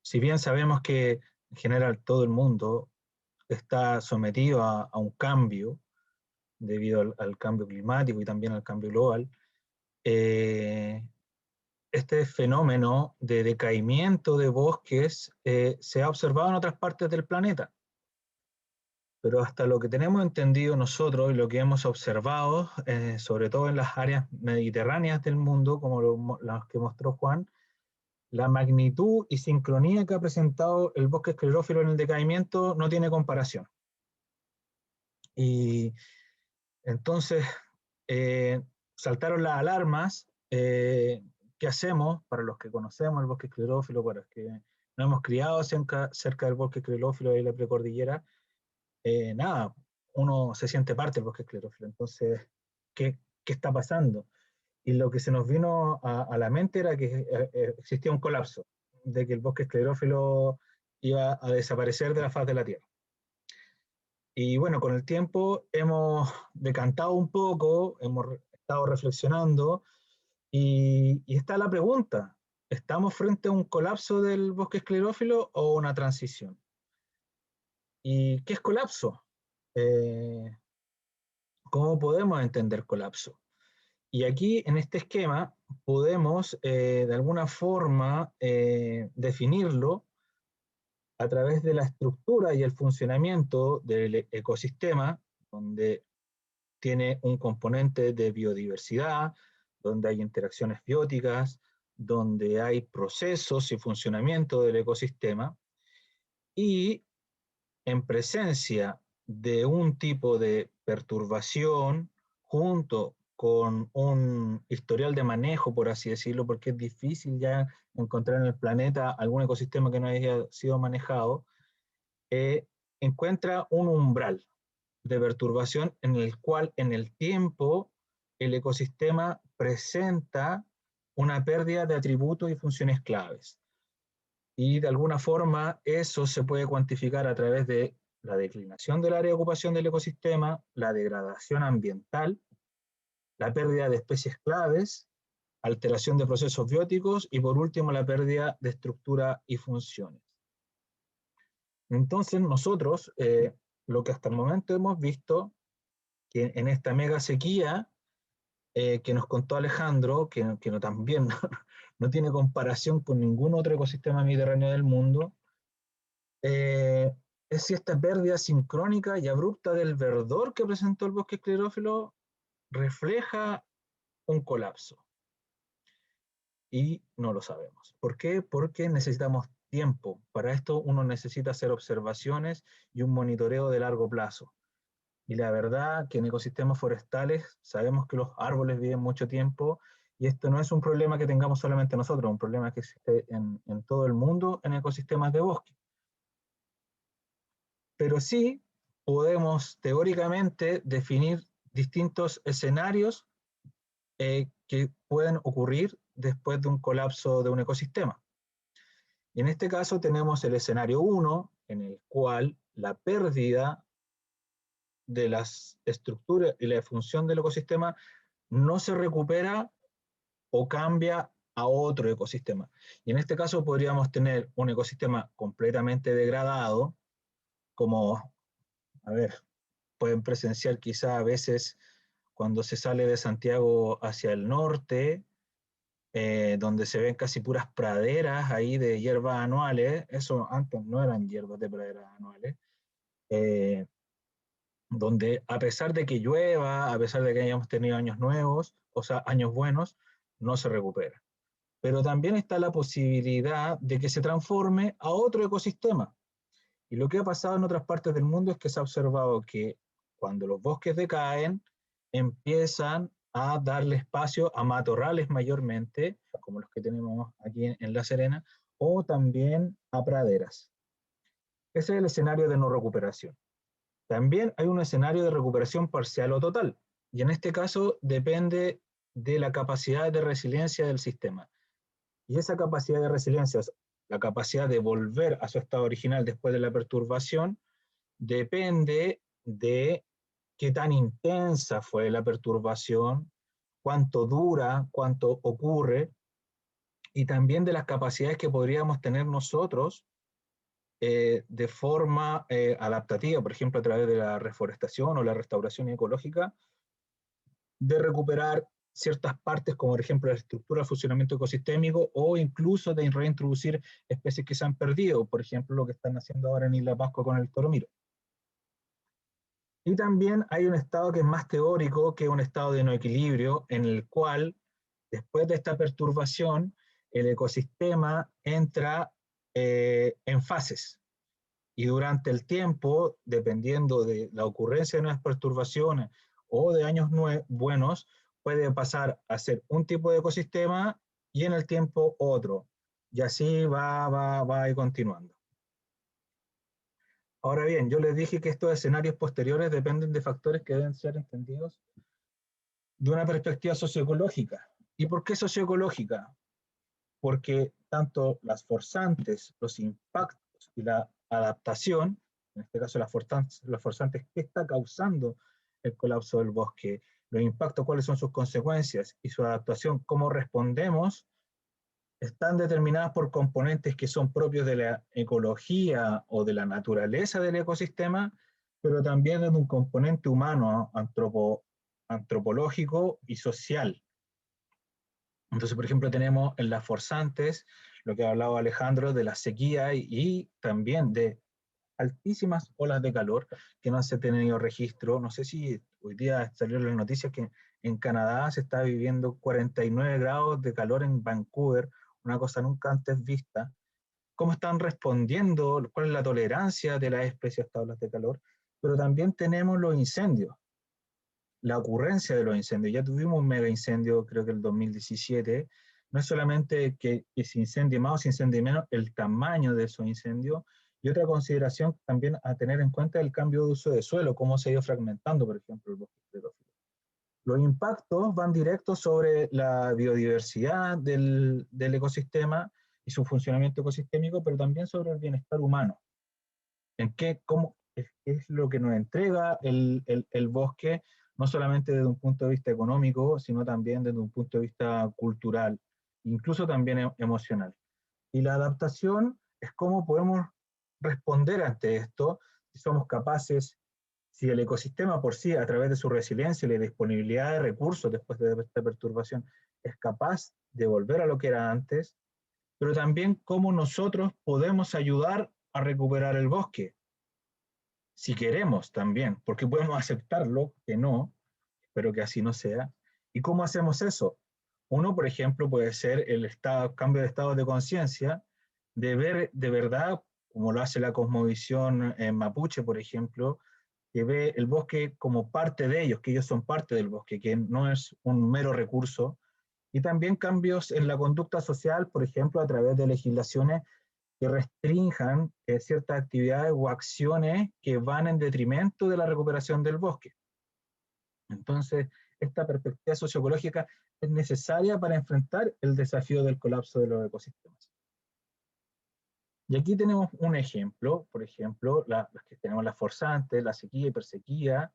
si bien sabemos que en general todo el mundo está sometido a un cambio debido al cambio climático y también al cambio global, este fenómeno de decaimiento de bosques se ha observado en otras partes del planeta. Pero hasta lo que tenemos entendido nosotros y lo que hemos observado, sobre todo en las áreas mediterráneas del mundo, como las que mostró Juan, la magnitud y sincronía que ha presentado el bosque esclerófilo en el decaimiento no tiene comparación. Y entonces saltaron las alarmas. ¿Qué hacemos para los que conocemos el bosque esclerófilo, para los que nos hemos criado cerca del bosque esclerófilo y la precordillera? Nada, uno se siente parte del bosque esclerófilo. Entonces, ¿qué está pasando? Y lo que se nos vino a la mente era que existía un colapso, de que el bosque esclerófilo iba a desaparecer de la faz de la Tierra. Y bueno, con el tiempo hemos decantado un poco, hemos estado reflexionando, y está la pregunta: ¿estamos frente a un colapso del bosque esclerófilo o una transición? ¿Y qué es colapso? ¿Cómo podemos entender colapso? Y aquí, en este esquema, podemos de alguna forma definirlo a través de la estructura y el funcionamiento del ecosistema, donde tiene un componente de biodiversidad, donde hay interacciones bióticas, donde hay procesos y funcionamiento del ecosistema, y en presencia de un tipo de perturbación junto con un historial de manejo, por así decirlo, porque es difícil ya encontrar en el planeta algún ecosistema que no haya sido manejado, encuentra un umbral de perturbación en el cual en el tiempo el ecosistema presenta una pérdida de atributos y funciones claves. Y de alguna forma eso se puede cuantificar a través de la declinación del área de ocupación del ecosistema, la degradación ambiental, la pérdida de especies claves, alteración de procesos bióticos y por último la pérdida de estructura y funciones. Entonces nosotros, lo que hasta el momento hemos visto, que en esta mega sequía que nos contó Alejandro, que no, también no tiene comparación con ningún otro ecosistema mediterráneo del mundo, es si esta pérdida sincrónica y abrupta del verdor que presentó el bosque esclerófilo refleja un colapso. Y no lo sabemos. ¿Por qué? Porque necesitamos tiempo. Para esto uno necesita hacer observaciones y un monitoreo de largo plazo. Y la verdad que en ecosistemas forestales sabemos que los árboles viven mucho tiempo y esto no es un problema que tengamos solamente nosotros, es un problema que existe en todo el mundo en ecosistemas de bosque. Pero sí podemos teóricamente definir distintos escenarios que pueden ocurrir después de un colapso de un ecosistema. Y en este caso tenemos el escenario 1, en el cual la pérdida de las estructuras y la función del ecosistema no se recupera o cambia a otro ecosistema. Y en este caso podríamos tener un ecosistema completamente degradado, como, a ver, pueden presenciar quizá a veces cuando se sale de Santiago hacia el norte, donde se ven casi puras praderas ahí de hierbas anuales. Eso antes no eran hierbas de praderas anuales. Donde a pesar de que llueva, a pesar de que hayamos tenido años nuevos, o sea, años buenos, no se recupera. Pero también está la posibilidad de que se transforme a otro ecosistema. Y lo que ha pasado en otras partes del mundo es que se ha observado que cuando los bosques decaen, empiezan a darle espacio a matorrales mayormente, como los que tenemos aquí en La Serena, o también a praderas. Ese es el escenario de no recuperación. También hay un escenario de recuperación parcial o total, y en este caso depende de la capacidad de resiliencia del sistema. Y esa capacidad de resiliencia, la capacidad de volver a su estado original después de la perturbación, depende de qué tan intensa fue la perturbación, cuánto dura, cuánto ocurre, y también de las capacidades que podríamos tener nosotros de forma adaptativa, por ejemplo, a través de la reforestación o la restauración ecológica, de recuperar ciertas partes, como por ejemplo la estructura, el funcionamiento ecosistémico, o incluso de reintroducir especies que se han perdido, por ejemplo, lo que están haciendo ahora en Isla Pascua con el toromiro. Y también hay un estado que es más teórico, que es un estado de no equilibrio, en el cual, después de esta perturbación, el ecosistema entra en fases. Y durante el tiempo, dependiendo de la ocurrencia de nuevas perturbaciones o de años buenos, puede pasar a ser un tipo de ecosistema y en el tiempo otro. Y así va a ir continuando. Ahora bien, yo les dije que estos escenarios posteriores dependen de factores que deben ser entendidos de una perspectiva socioecológica. ¿Y por qué socioecológica? Porque tanto las forzantes, los impactos y la adaptación, en este caso las forzantes, ¿qué está causando el colapso del bosque? Los impactos, cuáles son sus consecuencias, y su adaptación, cómo respondemos, están determinadas por componentes que son propios de la ecología o de la naturaleza del ecosistema, pero también de un componente humano, antropológico y social. Entonces, por ejemplo, tenemos en las forzantes, lo que ha hablado Alejandro, de la sequía y también de altísimas olas de calor que no se ha tenido registro. No sé si hoy día salió en las noticias que en Canadá se está viviendo 49 grados de calor en Vancouver, una cosa nunca antes vista. ¿Cómo están respondiendo? ¿Cuál es la tolerancia de las especies a estas olas de calor? Pero también tenemos los incendios, la ocurrencia de los incendios. Ya tuvimos un mega incendio, creo que el 2017. No es solamente que se incendie más o se incendie menos, el tamaño de esos incendios. Y otra consideración también a tener en cuenta es el cambio de uso de suelo, cómo se ha ido fragmentando, por ejemplo, el bosque esclerófilo. Los impactos van directos sobre la biodiversidad del ecosistema y su funcionamiento ecosistémico, pero también sobre el bienestar humano. En qué es lo que nos entrega el bosque, no solamente desde un punto de vista económico, sino también desde un punto de vista cultural, incluso también emocional. Y la adaptación es cómo podemos responder ante esto, si somos capaces, si el ecosistema por sí, a través de su resiliencia y la disponibilidad de recursos después de esta perturbación, es capaz de volver a lo que era antes, pero también cómo nosotros podemos ayudar a recuperar el bosque, si queremos también, porque podemos aceptarlo, que no, pero que así no sea. ¿Y cómo hacemos eso? Uno, por ejemplo, puede ser el cambio de estado de conciencia, de ver de verdad, como lo hace la cosmovisión mapuche, por ejemplo, que ve el bosque como parte de ellos, que ellos son parte del bosque, que no es un mero recurso. Y también cambios en la conducta social, por ejemplo, a través de legislaciones que restrinjan ciertas actividades o acciones que van en detrimento de la recuperación del bosque. Entonces, esta perspectiva socioecológica es necesaria para enfrentar el desafío del colapso de los ecosistemas. Y aquí tenemos un ejemplo, por ejemplo, las que tenemos las forzantes, la sequía y hipersequía,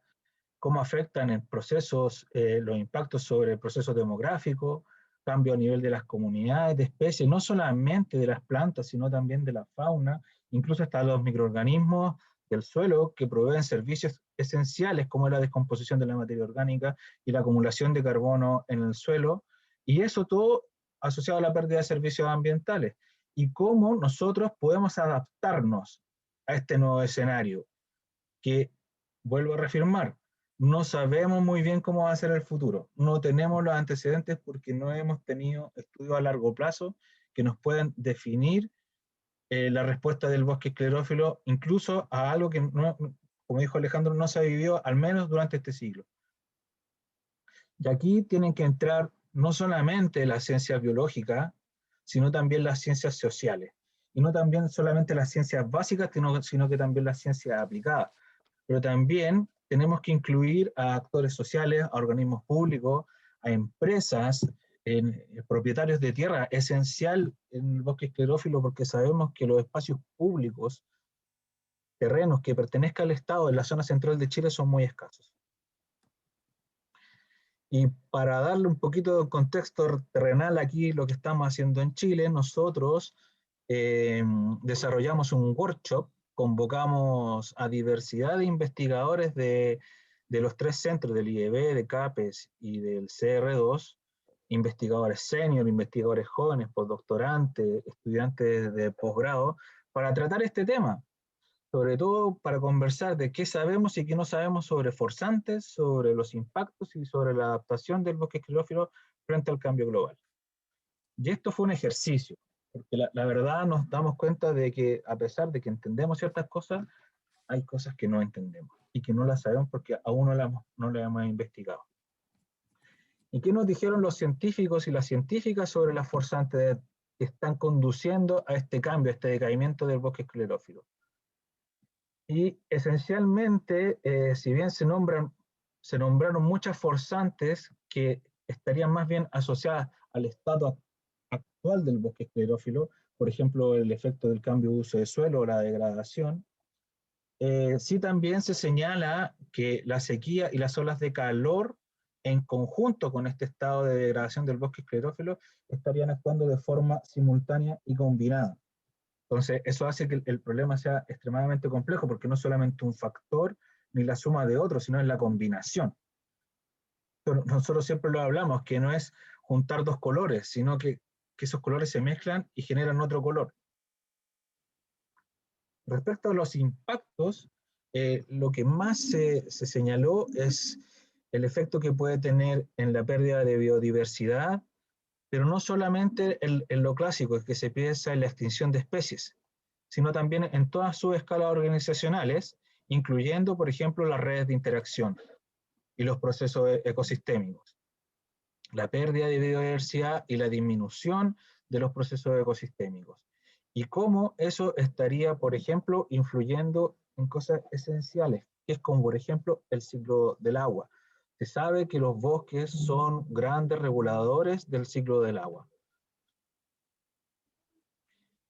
cómo afectan en procesos, los impactos sobre el proceso demográfico, cambio a nivel de las comunidades de especies, no solamente de las plantas, sino también de la fauna, incluso hasta los microorganismos del suelo que proveen servicios esenciales como la descomposición de la materia orgánica y la acumulación de carbono en el suelo, y eso todo asociado a la pérdida de servicios ambientales, y cómo nosotros podemos adaptarnos a este nuevo escenario, que, vuelvo a reafirmar, no sabemos muy bien cómo va a ser el futuro, no tenemos los antecedentes porque no hemos tenido estudios a largo plazo que nos puedan definir la respuesta del bosque esclerófilo, incluso a algo que, no, como dijo Alejandro, no se ha vivido al menos durante este siglo. Y aquí tienen que entrar no solamente las ciencias biológicas, sino también las ciencias sociales. Y no también solamente las ciencias básicas, sino que también las ciencias aplicadas. Pero también tenemos que incluir a actores sociales, a organismos públicos, a empresas, propietarios de tierra, esencial en el bosque esclerófilo porque sabemos que los espacios públicos, terrenos que pertenezcan al Estado en la zona central de Chile son muy escasos. Y para darle un poquito de contexto terrenal aquí, lo que estamos haciendo en Chile, nosotros desarrollamos un workshop, convocamos a diversidad de investigadores de los 3 centros, del IEB, de CAPES y del CR2, investigadores senior, investigadores jóvenes, postdoctorantes, estudiantes de posgrado, para tratar este tema, sobre todo para conversar de qué sabemos y qué no sabemos sobre forzantes, sobre los impactos y sobre la adaptación del bosque esclerófilo frente al cambio global. Y esto fue un ejercicio, porque la verdad nos damos cuenta de que a pesar de que entendemos ciertas cosas, hay cosas que no entendemos y que no las sabemos porque aún no las hemos investigado. ¿Y qué nos dijeron los científicos y las científicas sobre las forzantes que están conduciendo a este cambio, a este decaimiento del bosque esclerófilo? Y esencialmente, si bien se nombraron muchas forzantes que estarían más bien asociadas al estado actual del bosque esclerófilo, por ejemplo, el efecto del cambio de uso de suelo o la degradación, sí también se señala que la sequía y las olas de calor en conjunto con este estado de degradación del bosque esclerófilo estarían actuando de forma simultánea y combinada. Entonces, eso hace que el problema sea extremadamente complejo, porque no es solamente un factor ni la suma de otros, sino es la combinación. Pero nosotros siempre lo hablamos, que no es juntar dos colores, sino que esos colores se mezclan y generan otro color. Respecto a los impactos, lo que más se señaló es el efecto que puede tener en la pérdida de biodiversidad, pero no solamente en lo clásico, es que se piensa en la extinción de especies, sino también en todas sus escalas organizacionales, incluyendo, por ejemplo, las redes de interacción y los procesos ecosistémicos, la pérdida de biodiversidad y la disminución de los procesos ecosistémicos. Y cómo eso estaría, por ejemplo, influyendo en cosas esenciales, que es como, por ejemplo, el ciclo del agua. Se sabe que los bosques son grandes reguladores del ciclo del agua.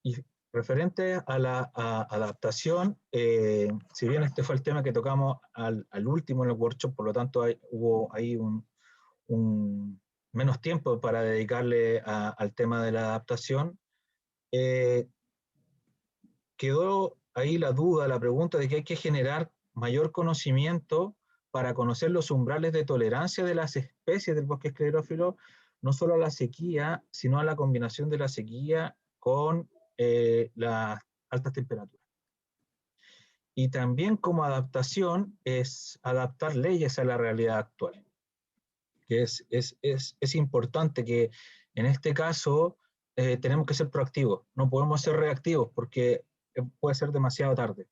Y referente a la adaptación, si bien este fue el tema que tocamos al último en el workshop, por lo tanto hubo ahí menos tiempo para dedicarle al tema de la adaptación, quedó ahí la duda, la pregunta de que hay que generar mayor conocimiento para conocer los umbrales de tolerancia de las especies del bosque esclerófilo, no solo a la sequía, sino a la combinación de la sequía con las altas temperaturas. Y también como adaptación es adaptar leyes a la realidad actual, que es importante que en este caso tenemos que ser proactivos, no podemos ser reactivos porque puede ser demasiado tarde.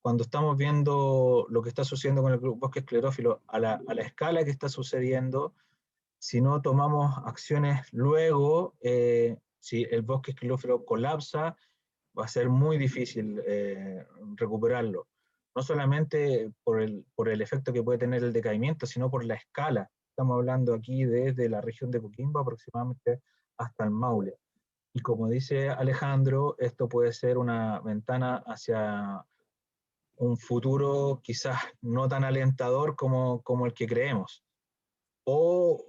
Cuando estamos viendo lo que está sucediendo con el bosque esclerófilo a la escala que está sucediendo, si no tomamos acciones luego, si el bosque esclerófilo colapsa, va a ser muy difícil recuperarlo. No solamente por el efecto que puede tener el decaimiento, sino por la escala. Estamos hablando aquí desde la región de Coquimbo aproximadamente hasta el Maule. Y como dice Alejandro, esto puede ser una ventana hacia un futuro quizás no tan alentador como el que creemos, o,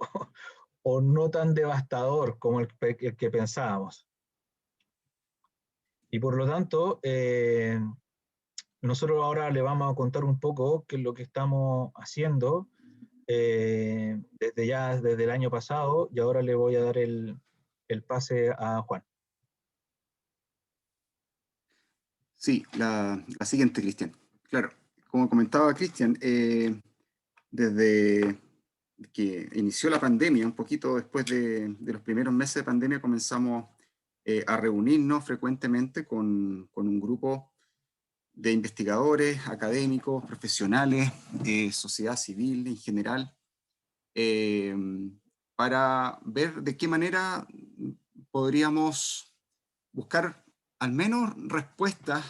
o no tan devastador como el que pensábamos. Y por lo tanto, Nosotros ahora le vamos a contar un poco qué es lo que estamos haciendo desde el año pasado, y ahora le voy a dar el pase a Juan. Sí, la siguiente, Cristian. Claro, como comentaba Cristian, desde que inició la pandemia, un poquito después de los primeros meses de pandemia, comenzamos a reunirnos frecuentemente con un grupo de investigadores, académicos, profesionales, sociedad civil en general, eh, para ver de qué manera podríamos buscar al menos respuestas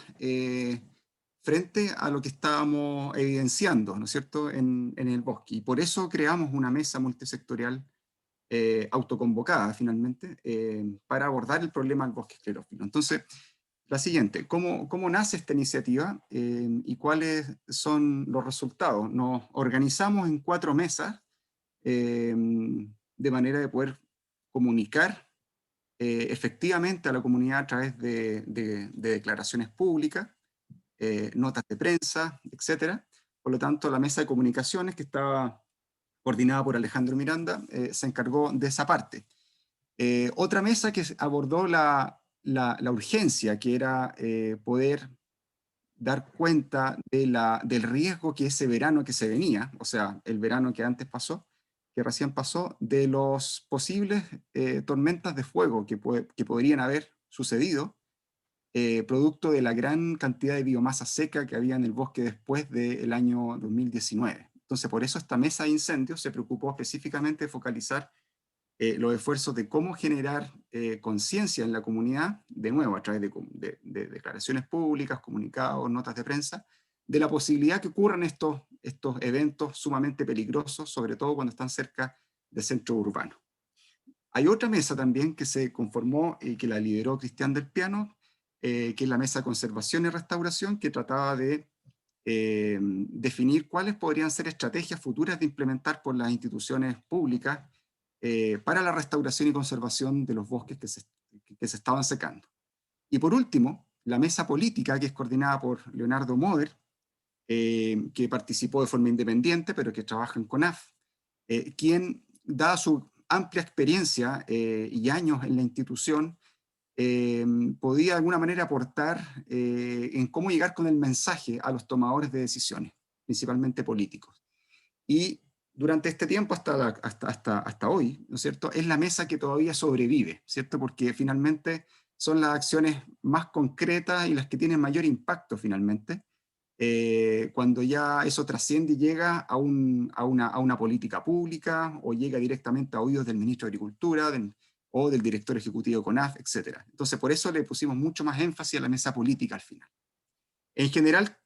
frente a lo que estábamos evidenciando, ¿no es cierto?, en el bosque. Y por eso creamos una mesa multisectorial autoconvocada finalmente para abordar el problema del bosque esclerófilo. Entonces, la siguiente, ¿cómo nace esta iniciativa y cuáles son los resultados? Nos organizamos en 4 mesas de manera de poder comunicar efectivamente a la comunidad a través de declaraciones públicas, notas de prensa, etc. Por lo tanto, la mesa de comunicaciones, que estaba coordinada por Alejandro Miranda, se encargó de esa parte. Otra mesa que abordó la urgencia, que era poder dar cuenta del riesgo que ese verano que se venía, o sea, el verano que antes pasó, que recién pasó, de los posibles tormentas de fuego que podrían haber sucedido, producto de la gran cantidad de biomasa seca que había en el bosque después del año 2019. Entonces, por eso esta mesa de incendios se preocupó específicamente de focalizar los esfuerzos de cómo generar conciencia en la comunidad, de nuevo, a través de declaraciones públicas, comunicados, notas de prensa, de la posibilidad que ocurran estos eventos sumamente peligrosos, sobre todo cuando están cerca de centros urbanos. Hay otra mesa también que se conformó y que la lideró Cristian del Piano, que es la mesa de conservación y restauración, que trataba de definir cuáles podrían ser estrategias futuras de implementar por las instituciones públicas para la restauración y conservación de los bosques que se estaban secando. Y por último, la mesa política, que es coordinada por Leonardo Moder, que participó de forma independiente, pero que trabaja en CONAF, quien, dada su amplia experiencia y años en la institución, podía de alguna manera aportar en cómo llegar con el mensaje a los tomadores de decisiones, principalmente políticos. Y durante este tiempo, hasta hoy, ¿no es cierto?, es la mesa que todavía sobrevive, ¿cierto?, porque finalmente son las acciones más concretas y las que tienen mayor impacto finalmente, cuando ya eso trasciende y llega a una política pública o llega directamente a oídos del ministro de Agricultura o del director ejecutivo de CONAF, etc. Entonces, por eso le pusimos mucho más énfasis a la mesa política al final. En general,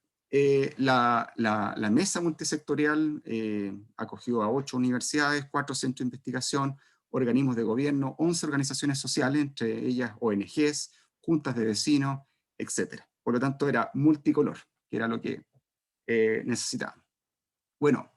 la mesa multisectorial acogió a 8 universidades, 4 centros de investigación, organismos de gobierno, 11 organizaciones sociales, entre ellas ONGs, juntas de vecinos, etc. Por lo tanto, era multicolor, que era lo que necesitábamos. Bueno,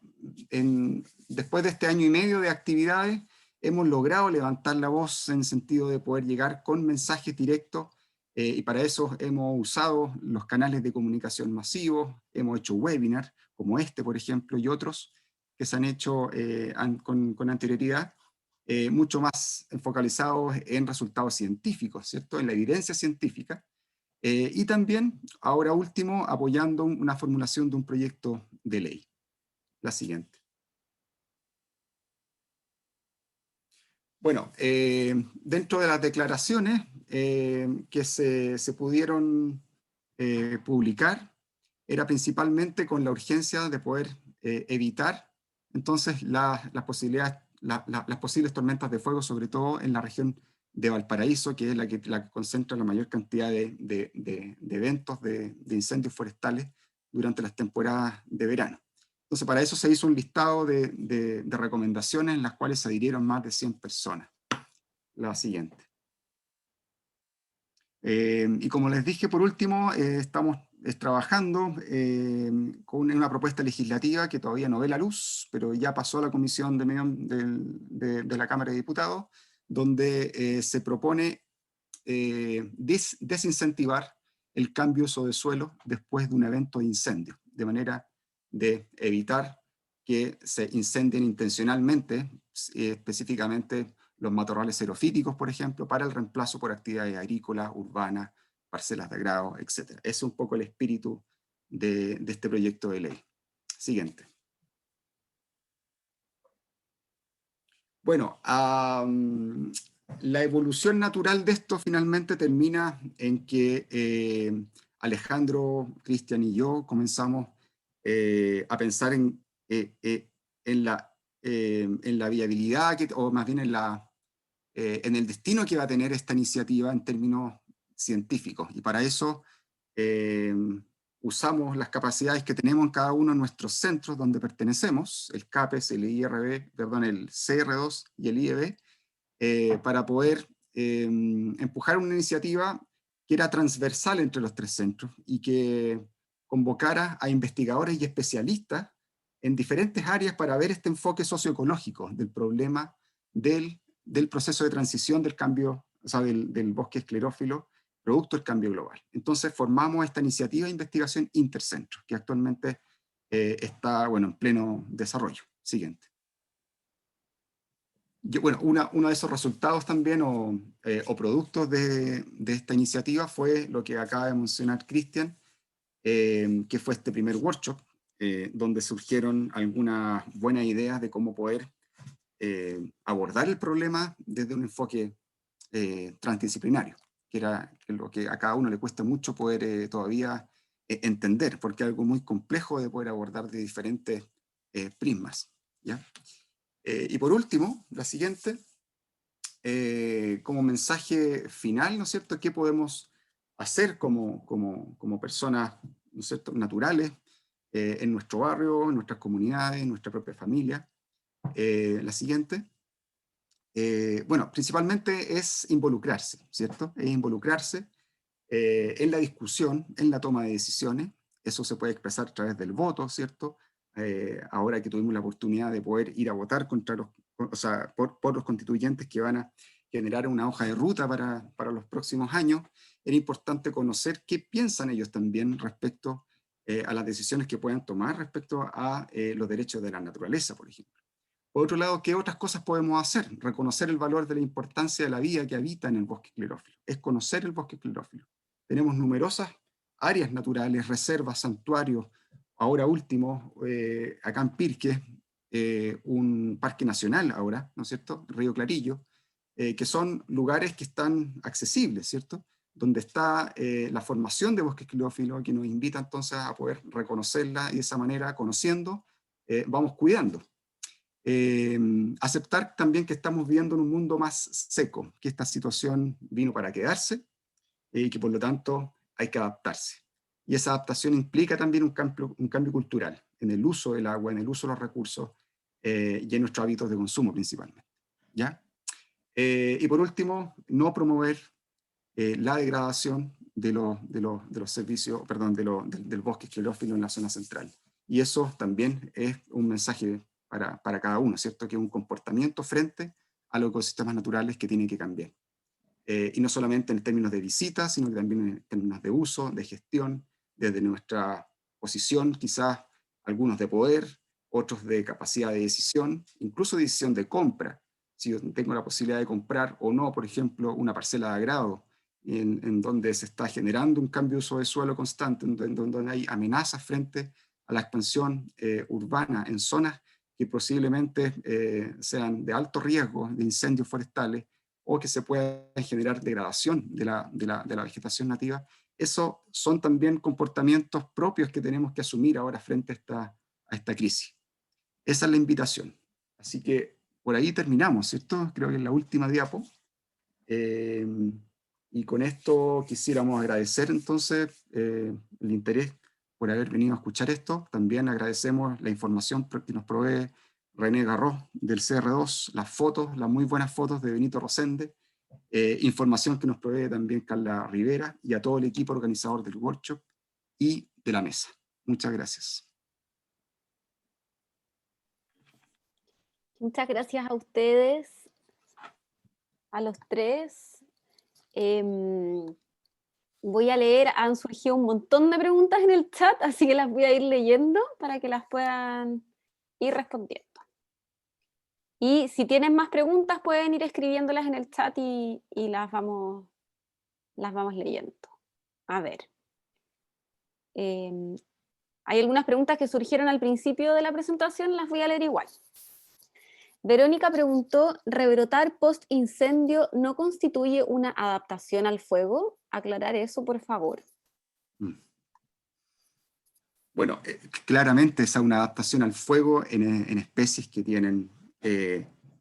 después de este año y medio de actividades, hemos logrado levantar la voz en el sentido de poder llegar con mensajes directos y para eso hemos usado los canales de comunicación masivos, hemos hecho webinars como este, por ejemplo, y otros que se han hecho con anterioridad, mucho más focalizados en resultados científicos, ¿cierto?, en la evidencia científica, y también, ahora último, apoyando una formulación de un proyecto de ley. La siguiente. Bueno, dentro de las declaraciones que se pudieron publicar, era principalmente con la urgencia de poder evitar entonces las posibles tormentas de fuego, sobre todo en la región de Valparaíso, que es la que concentra la mayor cantidad de eventos de incendios forestales durante las temporadas de verano. Entonces, para eso se hizo un listado de recomendaciones en las cuales se adhirieron más de 100 personas. La siguiente. Y como les dije, por último, estamos trabajando con una propuesta legislativa que todavía no ve la luz, pero ya pasó a la Comisión de la Cámara de Diputados, donde se propone desincentivar el cambio de uso de suelo después de un evento de incendio, de manera de evitar que se incendien intencionalmente, específicamente los matorrales xerofíticos, por ejemplo, para el reemplazo por actividades agrícolas, urbanas, parcelas de agrado, etc. Ese es un poco el espíritu de este proyecto de ley. Siguiente. Bueno, la evolución natural de esto finalmente termina en que Alejandro, Cristian y yo comenzamos a pensar en la viabilidad, o más bien en el destino que va a tener esta iniciativa en términos científicos. Y para eso usamos las capacidades que tenemos en cada uno de nuestros centros donde pertenecemos, el CAPES, el IRB, perdón, el CR2 y el IEB, para poder empujar una iniciativa que era transversal entre los tres centros y que convocara a investigadores y especialistas en diferentes áreas para ver este enfoque socioecológico del problema del proceso de transición del cambio, o sea, del bosque esclerófilo, producto del cambio global. Entonces formamos esta iniciativa de investigación intercentros, que actualmente está, bueno, en pleno desarrollo. Siguiente. Bueno, uno de esos resultados también, o productos de esta iniciativa, fue lo que acaba de mencionar Cristian, que fue este primer workshop, donde surgieron algunas buenas ideas de cómo poder abordar el problema desde un enfoque transdisciplinario, que era lo que a cada uno le cuesta mucho poder todavía entender, porque es algo muy complejo de poder abordar de diferentes prismas, ¿ya? Y por último, la siguiente, como mensaje final, ¿no es cierto?, ¿qué podemos hacer como personas, ¿no es cierto?, naturales en nuestro barrio, en nuestras comunidades, en nuestra propia familia? La siguiente. Bueno, principalmente es involucrarse, ¿cierto? Es involucrarse en la discusión, en la toma de decisiones. Eso se puede expresar a través del voto, ¿cierto? Ahora que tuvimos la oportunidad de poder ir a votar por los constituyentes que van a generar una hoja de ruta para los próximos años, era importante conocer qué piensan ellos también respecto a las decisiones que puedan tomar respecto a los derechos de la naturaleza, por ejemplo. Por otro lado, ¿qué otras cosas podemos hacer? Reconocer el valor de la importancia de la vida que habita en el bosque esclerófilo. Es conocer el bosque esclerófilo. Tenemos numerosas áreas naturales, reservas, santuarios. Ahora último, acá en Pirque, un parque nacional ahora, ¿no es cierto? Río Clarillo, que son lugares que están accesibles, ¿cierto? Donde está la formación de bosque esclerófilo, que nos invita entonces a poder reconocerla y de esa manera, conociendo, vamos cuidando. Aceptar también que estamos viviendo en un mundo más seco, que esta situación vino para quedarse y que por lo tanto hay que adaptarse. Y esa adaptación implica también un cambio cultural en el uso del agua, en el uso de los recursos y en nuestros hábitos de consumo principalmente. ¿Ya? Y por último, no promover la degradación de los servicios, perdón, del bosque esclerófilo en la zona central. Y eso también es un mensaje para cada uno, ¿cierto? Que es un comportamiento frente a los ecosistemas naturales que tienen que cambiar. Y no solamente en términos de visita, sino que también en términos de uso, de gestión, desde nuestra posición, quizás algunos de poder, otros de capacidad de decisión, incluso decisión de compra. Si yo tengo la posibilidad de comprar o no, por ejemplo, una parcela de agrado, en donde se está generando un cambio de uso de suelo constante, en donde hay amenazas frente a la expansión urbana en zonas que posiblemente sean de alto riesgo de incendios forestales o que se pueda generar degradación de la vegetación nativa. Esos son también comportamientos propios que tenemos que asumir ahora frente a esta crisis. Esa es la invitación. Así que por ahí terminamos, ¿cierto? Creo que es la última diapo. Y con esto quisiéramos agradecer entonces el interés por haber venido a escuchar esto. También agradecemos la información que nos provee René Garros del CR2, las fotos, las muy buenas fotos de Benito Rosende, información que nos provee también Carla Rivera y a todo el equipo organizador del workshop y de la mesa. Muchas gracias. Muchas gracias a ustedes, a los tres. voy a leer, han surgido un montón de preguntas en el chat, así que las voy a ir leyendo para que las puedan ir respondiendo. Y si tienen más preguntas, pueden ir escribiéndolas en el chat y las vamos leyendo. A ver. Hay algunas preguntas que surgieron al principio de la presentación, las voy a leer igual. Verónica preguntó, ¿rebrotar post-incendio no constituye una adaptación al fuego? Aclarar eso, por favor. Bueno, claramente es una adaptación al fuego en especies que tienen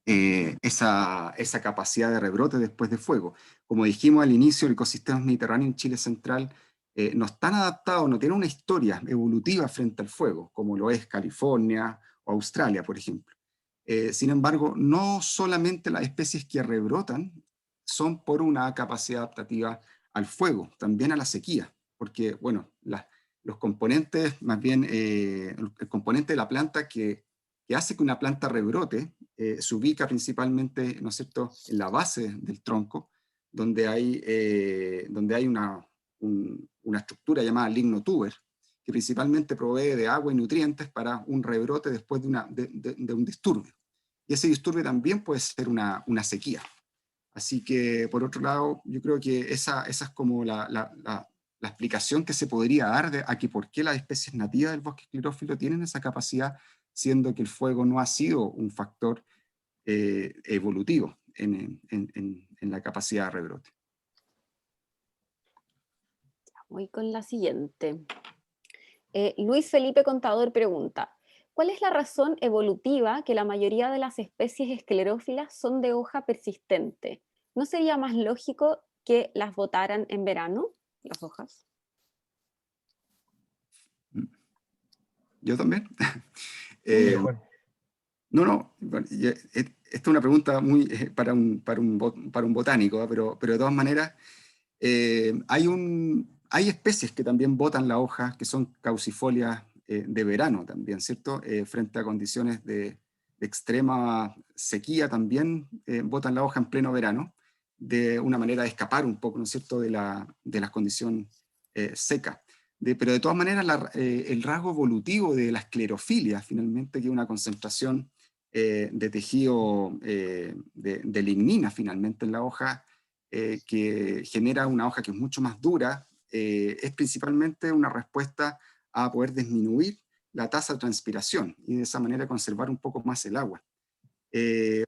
esa capacidad de rebrote después de fuego. Como dijimos al inicio, el ecosistema mediterráneo en Chile central no están adaptados, no tienen una historia evolutiva frente al fuego, como lo es California o Australia, por ejemplo. Sin embargo, no solamente las especies que rebrotan son por una capacidad adaptativa al fuego, también a la sequía, porque, bueno, los componentes, más bien, el componente de la planta que hace que una planta rebrote, se ubica principalmente, ¿no es cierto?, en la base del tronco, donde hay una estructura llamada lignotuber, que principalmente provee de agua y nutrientes para un rebrote después de un disturbio. Y ese disturbio también puede ser una sequía. Así que, por otro lado, yo creo que esa es como la explicación que se podría dar a que por qué las especies nativas del bosque esclerófilo tienen esa capacidad, siendo que el fuego no ha sido un factor evolutivo en la capacidad de rebrote. Voy con la siguiente. Luis Felipe Contador pregunta, ¿cuál es la razón evolutiva que la mayoría de las especies esclerófilas son de hoja persistente? ¿No sería más lógico que las botaran en verano, las hojas? ¿Yo también? Juan. No, bueno, esta es una pregunta muy para un botánico, pero de todas maneras, hay especies que también botan la hoja, que son causifolias de verano también, ¿cierto? Frente a condiciones de extrema sequía también botan la hoja en pleno verano, de una manera de escapar un poco, ¿no es cierto?, de las condiciones secas. Pero de todas maneras, el rasgo evolutivo de la esclerofilia, finalmente, que es una concentración de tejido de lignina, finalmente, en la hoja, que genera una hoja que es mucho más dura, es principalmente una respuesta a poder disminuir la tasa de transpiración y de esa manera conservar un poco más el agua.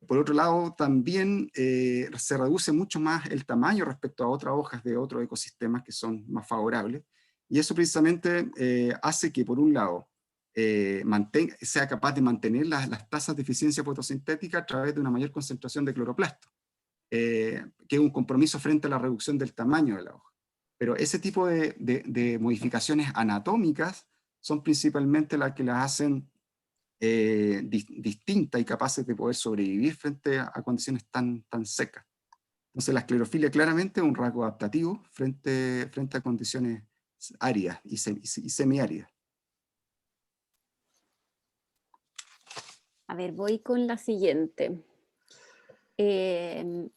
Por otro lado, también se reduce mucho más el tamaño respecto a otras hojas de otros ecosistemas que son más favorables, y eso precisamente hace que, por un lado, sea capaz de mantener las tasas de eficiencia fotosintética a través de una mayor concentración de cloroplasto, que es un compromiso frente a la reducción del tamaño de la hoja. Pero ese tipo de modificaciones anatómicas son principalmente las que las hacen distintas y capaces de poder sobrevivir frente a condiciones tan secas. Entonces la esclerofilia claramente es un rasgo adaptativo frente a condiciones áridas y semiáridas. A ver, voy con la siguiente.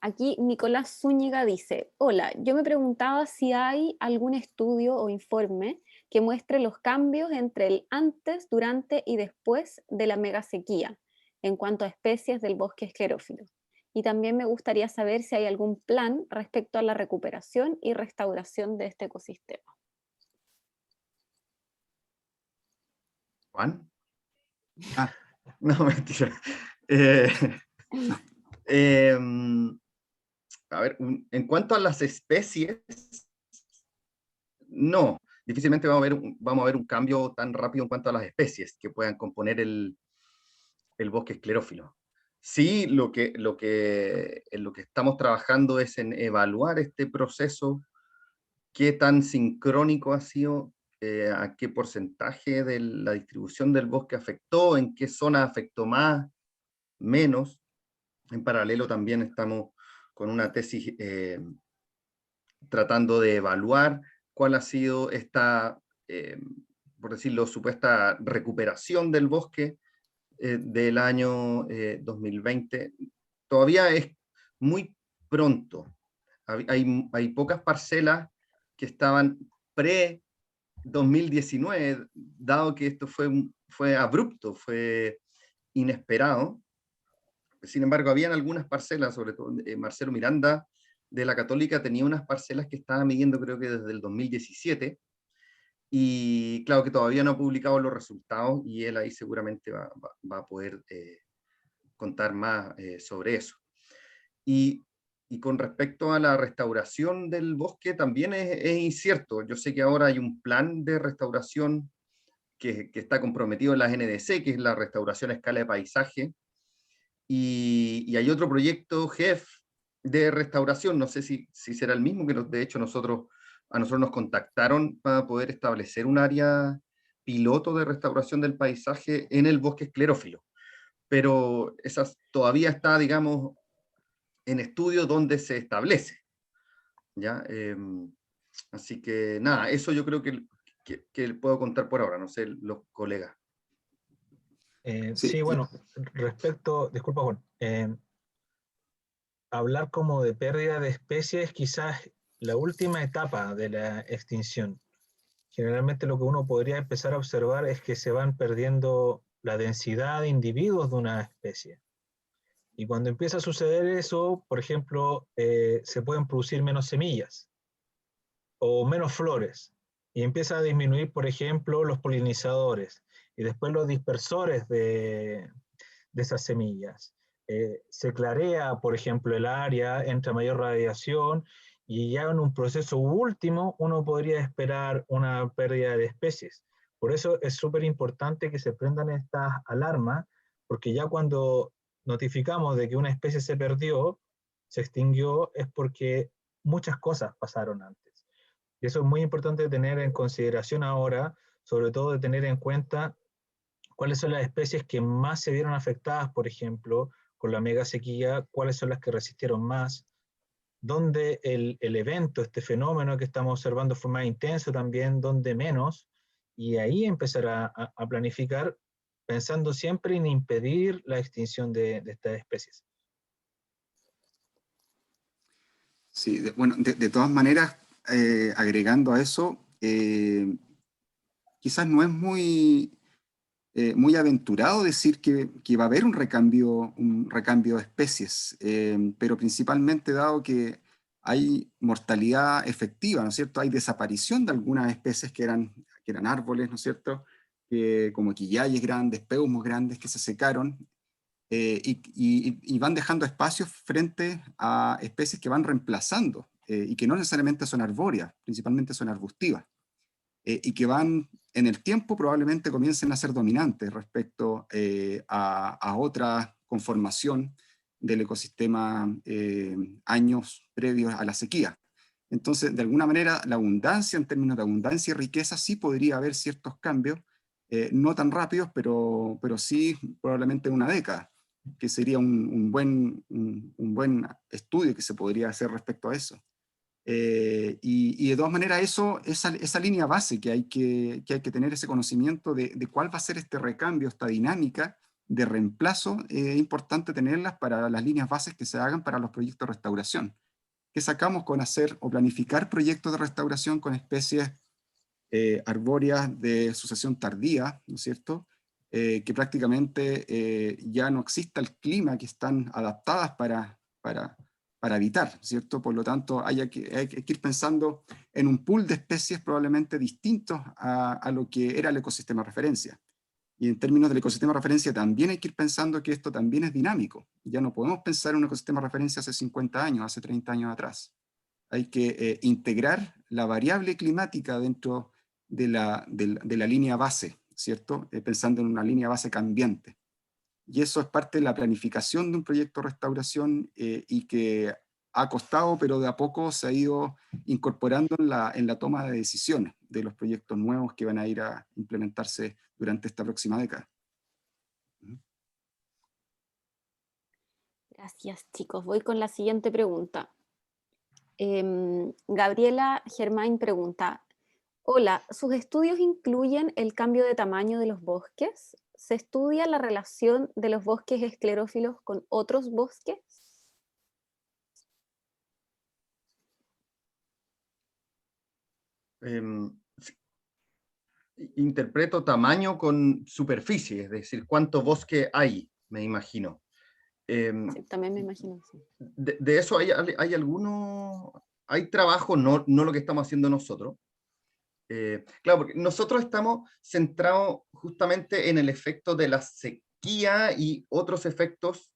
Aquí Nicolás Zúñiga dice, hola, yo me preguntaba si hay algún estudio o informe que muestre los cambios entre el antes, durante y después de la megasequía en cuanto a especies del bosque esclerófilo. Y también me gustaría saber si hay algún plan respecto a la recuperación y restauración de este ecosistema. ¿Juan? No, mentira. A ver, en cuanto a las especies, no, difícilmente vamos a ver un cambio tan rápido en cuanto a las especies que puedan componer el bosque esclerófilo. Sí, en lo que estamos trabajando es en evaluar este proceso, qué tan sincrónico ha sido, a qué porcentaje de la distribución del bosque afectó, en qué zona afectó más, menos. En paralelo también estamos con una tesis tratando de evaluar cuál ha sido esta, por decirlo, supuesta recuperación del bosque del año 2020. Todavía es muy pronto. Hay pocas parcelas que estaban pre-2019, dado que esto fue abrupto, fue inesperado. Sin embargo, habían algunas parcelas, sobre todo Marcelo Miranda de la Católica tenía unas parcelas que estaba midiendo creo que desde el 2017, y claro que todavía no ha publicado los resultados, y él ahí seguramente va a poder contar más sobre eso. Y con respecto a la restauración del bosque, también es incierto. Yo sé que ahora hay un plan de restauración que está comprometido en la NDC, que es la restauración a escala de paisaje, y hay otro proyecto GEF de restauración, no sé si será el mismo, que de hecho a nosotros nos contactaron para poder establecer un área piloto de restauración del paisaje en el bosque esclerófilo, pero esa todavía está, digamos, en estudio donde se establece, ¿ya? Así que nada, eso yo creo que puedo contar por ahora, no sé, los colegas. Sí, Sí, bueno, respecto, disculpa Juan, hablar como de pérdida de especies quizás la última etapa de la extinción. Generalmente lo que uno podría empezar a observar es que se van perdiendo la densidad de individuos de una especie. Y cuando empieza a suceder eso, por ejemplo, se pueden producir menos semillas o menos flores. Y empieza a disminuir, por ejemplo, los polinizadores y después los dispersores de esas semillas. Se clarea, por ejemplo, el área, entra mayor radiación y ya en un proceso último uno podría esperar una pérdida de especies. Por eso es súper importante que se prendan estas alarmas, porque ya cuando notificamos de que una especie se perdió, se extinguió, es porque muchas cosas pasaron antes. Y eso es muy importante tener en consideración ahora, sobre todo de tener en cuenta cuáles son las especies que más se vieron afectadas, por ejemplo, con la mega sequía, cuáles son las que resistieron más, dónde el evento, este fenómeno que estamos observando fue más intenso también, dónde menos, y ahí empezar a planificar pensando siempre en impedir la extinción de estas especies. sí, bueno, de todas maneras, agregando a eso, quizás no es muy aventurado decir que va a haber un recambio de especies, pero principalmente dado que hay mortalidad efectiva, ¿no es cierto? Hay desaparición de algunas especies que eran árboles, ¿no es cierto? Como quillayes grandes, peumos grandes que se secaron, y van dejando espacios frente a especies que van reemplazando, y que no necesariamente son arbóreas, principalmente son arbustivas, y que van en el tiempo probablemente comiencen a ser dominantes respecto a otra conformación del ecosistema años previos a la sequía. Entonces, de alguna manera, la abundancia, en términos de abundancia y riqueza, sí podría haber ciertos cambios, no tan rápidos, pero sí probablemente en una década, que sería un buen estudio que se podría hacer respecto a eso. Y de todas maneras, esa línea base que hay que tener ese conocimiento de cuál va a ser este recambio, esta dinámica de reemplazo, es importante tenerlas para las líneas bases que se hagan para los proyectos de restauración. ¿Qué sacamos con hacer o planificar proyectos de restauración con especies arbóreas de sucesión tardía, ¿no es cierto? Que prácticamente ya no exista el clima, que están adaptadas para habitar, ¿cierto? Por lo tanto, hay que ir pensando en un pool de especies probablemente distintos a lo que era el ecosistema de referencia. Y en términos del ecosistema de referencia también hay que ir pensando que esto también es dinámico. Ya no podemos pensar en un ecosistema de referencia hace 50 años, hace 30 años atrás. Hay que integrar la variable climática dentro de la línea base, ¿cierto? Pensando en una línea base cambiante. Y eso es parte de la planificación de un proyecto de restauración, y que ha costado, pero de a poco se ha ido incorporando en la toma de decisiones de los proyectos nuevos que van a ir a implementarse durante esta próxima década. Gracias, chicos. Voy con la siguiente pregunta. Gabriela Germain pregunta, hola, ¿sus estudios incluyen el cambio de tamaño de los bosques? ¿Se estudia la relación de los bosques esclerófilos con otros bosques? interpreto tamaño con superficie, es decir, cuánto bosque hay, me imagino. Sí, también me imagino así. De eso hay alguno, hay trabajo, no lo que estamos haciendo nosotros. Claro, porque nosotros estamos centrados justamente en el efecto de la sequía y otros efectos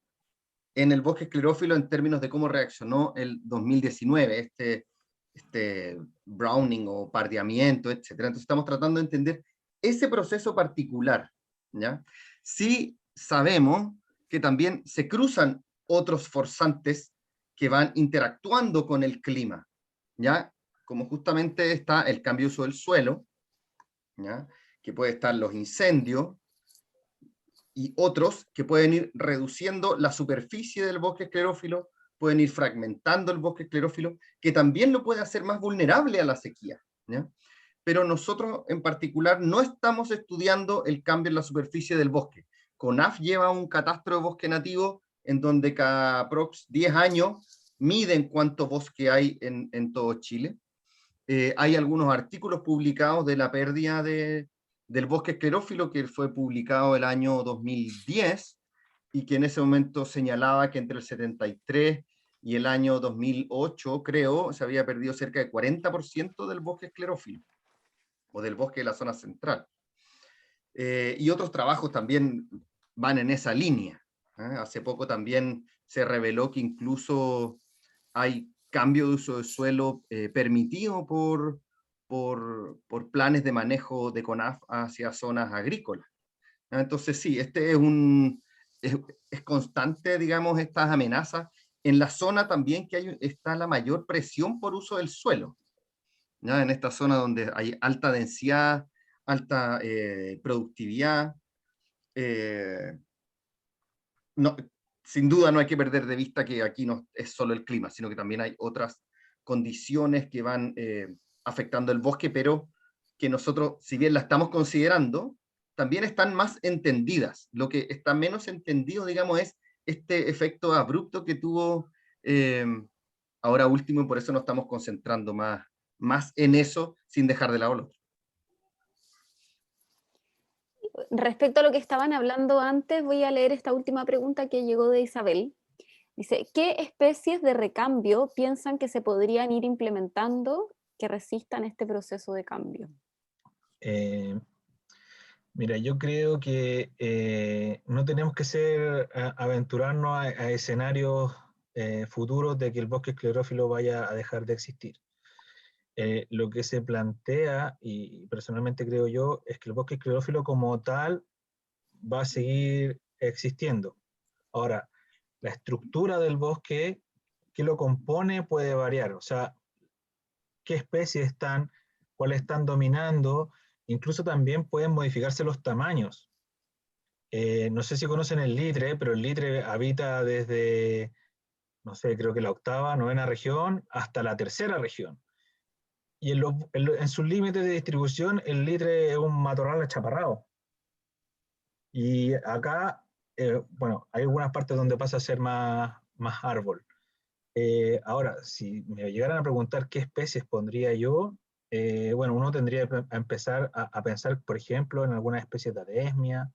en el bosque esclerófilo en términos de cómo reaccionó el 2019, este browning o pardeamiento, etc. Entonces estamos tratando de entender ese proceso particular, ¿ya? Sí sabemos que también se cruzan otros forzantes que van interactuando con el clima, ¿ya? Como justamente está el cambio de uso del suelo, ¿ya? Que puede estar los incendios, y otros que pueden ir reduciendo la superficie del bosque esclerófilo, pueden ir fragmentando el bosque esclerófilo, que también lo puede hacer más vulnerable a la sequía, ¿ya? Pero nosotros en particular no estamos estudiando el cambio en la superficie del bosque. CONAF lleva un catastro de bosque nativo en donde cada aprox 10 años miden cuánto bosque hay en todo Chile. Hay algunos artículos publicados de la pérdida del bosque esclerófilo que fue publicado el año 2010 y que en ese momento señalaba que entre el 73 y el año 2008, creo, se había perdido cerca de 40% del bosque esclerófilo o del bosque de la zona central. Y otros trabajos también van en esa línea. Hace poco también se reveló que incluso hay cambio de uso de suelo permitido por planes de manejo de CONAF hacia zonas agrícolas. Entonces sí, es constante, digamos, estas amenazas. En la zona también que está la mayor presión por uso del suelo, ¿ya? En esta zona donde hay alta densidad, alta productividad. No, sin duda no hay que perder de vista que aquí no es solo el clima, sino que también hay otras condiciones que van afectando el bosque, pero que nosotros, si bien la estamos considerando, también están más entendidas. Lo que está menos entendido, digamos, es este efecto abrupto que tuvo eh, ahora último, y por eso nos estamos concentrando más en eso, sin dejar de lado lo otro. Respecto a lo que estaban hablando antes, voy a leer esta última pregunta que llegó de Isabel. Dice, ¿qué especies de recambio piensan que se podrían ir implementando que resistan este proceso de cambio? Mira, yo creo que no tenemos que aventurarnos a escenarios futuros de que el bosque esclerófilo vaya a dejar de existir. Lo que se plantea, y personalmente creo yo, es que el bosque esclerófilo como tal va a seguir existiendo. Ahora, la estructura del bosque que lo compone puede variar, o sea, qué especies están, cuáles están dominando, incluso también pueden modificarse los tamaños. No sé si conocen el litre, pero el litre habita desde, no sé, creo que la octava, novena región, hasta la tercera región. Y en sus límites de distribución, el litre es un matorral achaparrado. Y acá, bueno, hay algunas partes donde pasa a ser más árbol. Ahora, si me llegaran a preguntar qué especies pondría yo, bueno, uno tendría que empezar a pensar, por ejemplo, en algunas especies de adesmia,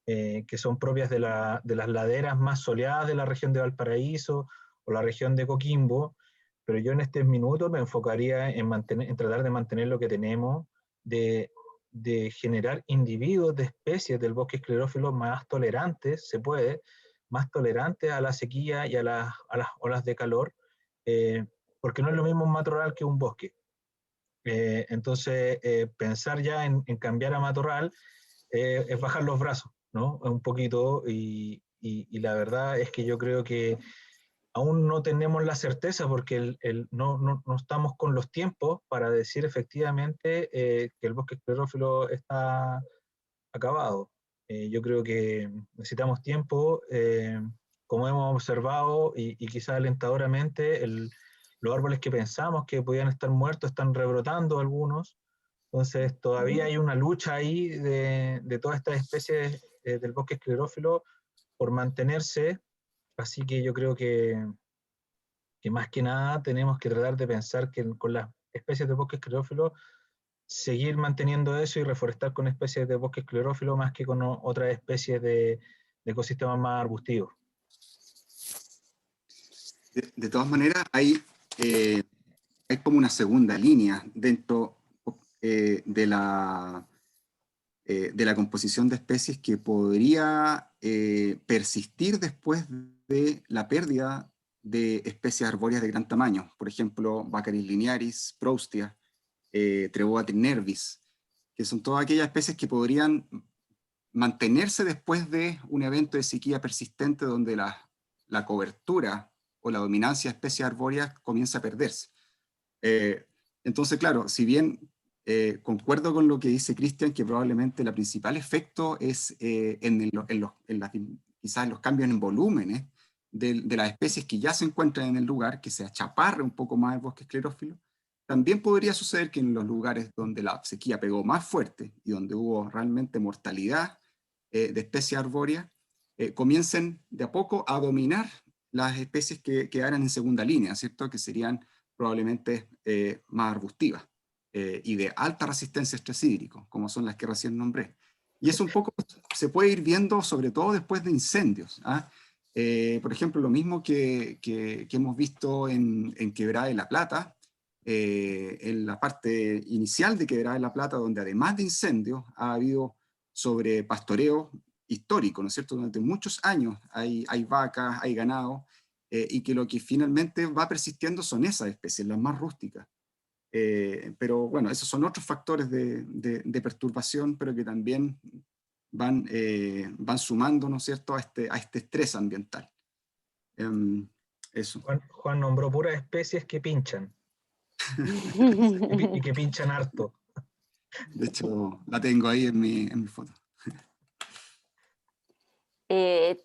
que son propias de las laderas más soleadas de la región de Valparaíso o la región de Coquimbo, pero yo en este minuto me enfocaría en tratar de mantener lo que tenemos, de generar individuos de especies del bosque esclerófilo más tolerantes, se puede, más tolerantes a la sequía y a las olas de calor, porque no es lo mismo un matorral que un bosque. Entonces, pensar ya en cambiar a matorral es bajar los brazos, ¿no? Un poquito, y la verdad es que yo creo que aún no tenemos la certeza porque no estamos con los tiempos para decir efectivamente que el bosque esclerófilo está acabado. Yo creo que necesitamos tiempo, como hemos observado, y quizás alentadoramente, los árboles que pensamos que podían estar muertos están rebrotando algunos. Entonces todavía hay una lucha ahí de todas estas especies del bosque esclerófilo por mantenerse, así que yo creo que más que nada tenemos que tratar de pensar que con las especies de bosque esclerófilo seguir manteniendo eso y reforestar con especies de bosque esclerófilo más que con otras especies de ecosistemas más arbustivos. De todas maneras, hay como una segunda línea dentro de la composición de especies que podría persistir después de la pérdida de especies arbóreas de gran tamaño. Por ejemplo, Baccharis linearis, Proustia, Treboa trinervis, que son todas aquellas especies que podrían mantenerse después de un evento de sequía persistente donde la cobertura o la dominancia de especies arbóreas comienza a perderse. Entonces, claro, si bien concuerdo con lo que dice Cristian, que probablemente el principal efecto es quizás en los cambios en volúmenes de las especies que ya se encuentran en el lugar, que se achaparre un poco más el bosque esclerófilo, también podría suceder que en los lugares donde la sequía pegó más fuerte y donde hubo realmente mortalidad de especies arbóreas, comiencen de a poco a dominar las especies que quedaran en segunda línea, ¿cierto? Que serían probablemente más arbustivas y de alta resistencia a estrés hídrico, como son las que recién nombré. Y eso un poco se puede ir viendo sobre todo después de incendios. ¿Ah? Por ejemplo, lo mismo que hemos visto en Quebrada de la Plata, en la parte inicial de Quebrada de la Plata, donde además de incendios ha habido sobrepastoreo histórico, ¿no es cierto? Durante muchos años hay vacas, hay ganado, y que lo que finalmente va persistiendo son esas especies, las más rústicas. Pero bueno, esos son otros factores de perturbación, pero que también van sumando, ¿no es cierto?, a este estrés ambiental. Eso. Juan nombró puras especies que pinchan. Y que pinchan harto. De hecho, la tengo ahí en mi foto.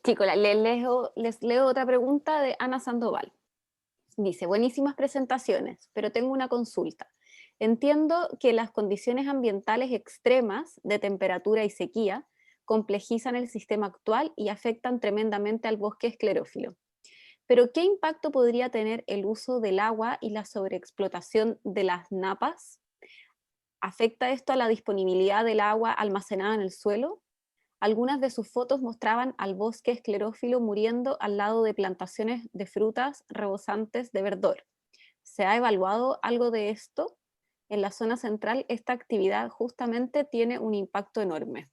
Chicos, les leo otra pregunta de Ana Sandoval. Dice, buenísimas presentaciones, pero tengo una consulta. Entiendo que las condiciones ambientales extremas de temperatura y sequía complejizan el sistema actual y afectan tremendamente al bosque esclerófilo. Pero ¿qué impacto podría tener el uso del agua y la sobreexplotación de las napas? ¿Afecta esto a la disponibilidad del agua almacenada en el suelo? Algunas de sus fotos mostraban al bosque esclerófilo muriendo al lado de plantaciones de frutas rebosantes de verdor. ¿Se ha evaluado algo de esto? En la zona central, esta actividad justamente tiene un impacto enorme.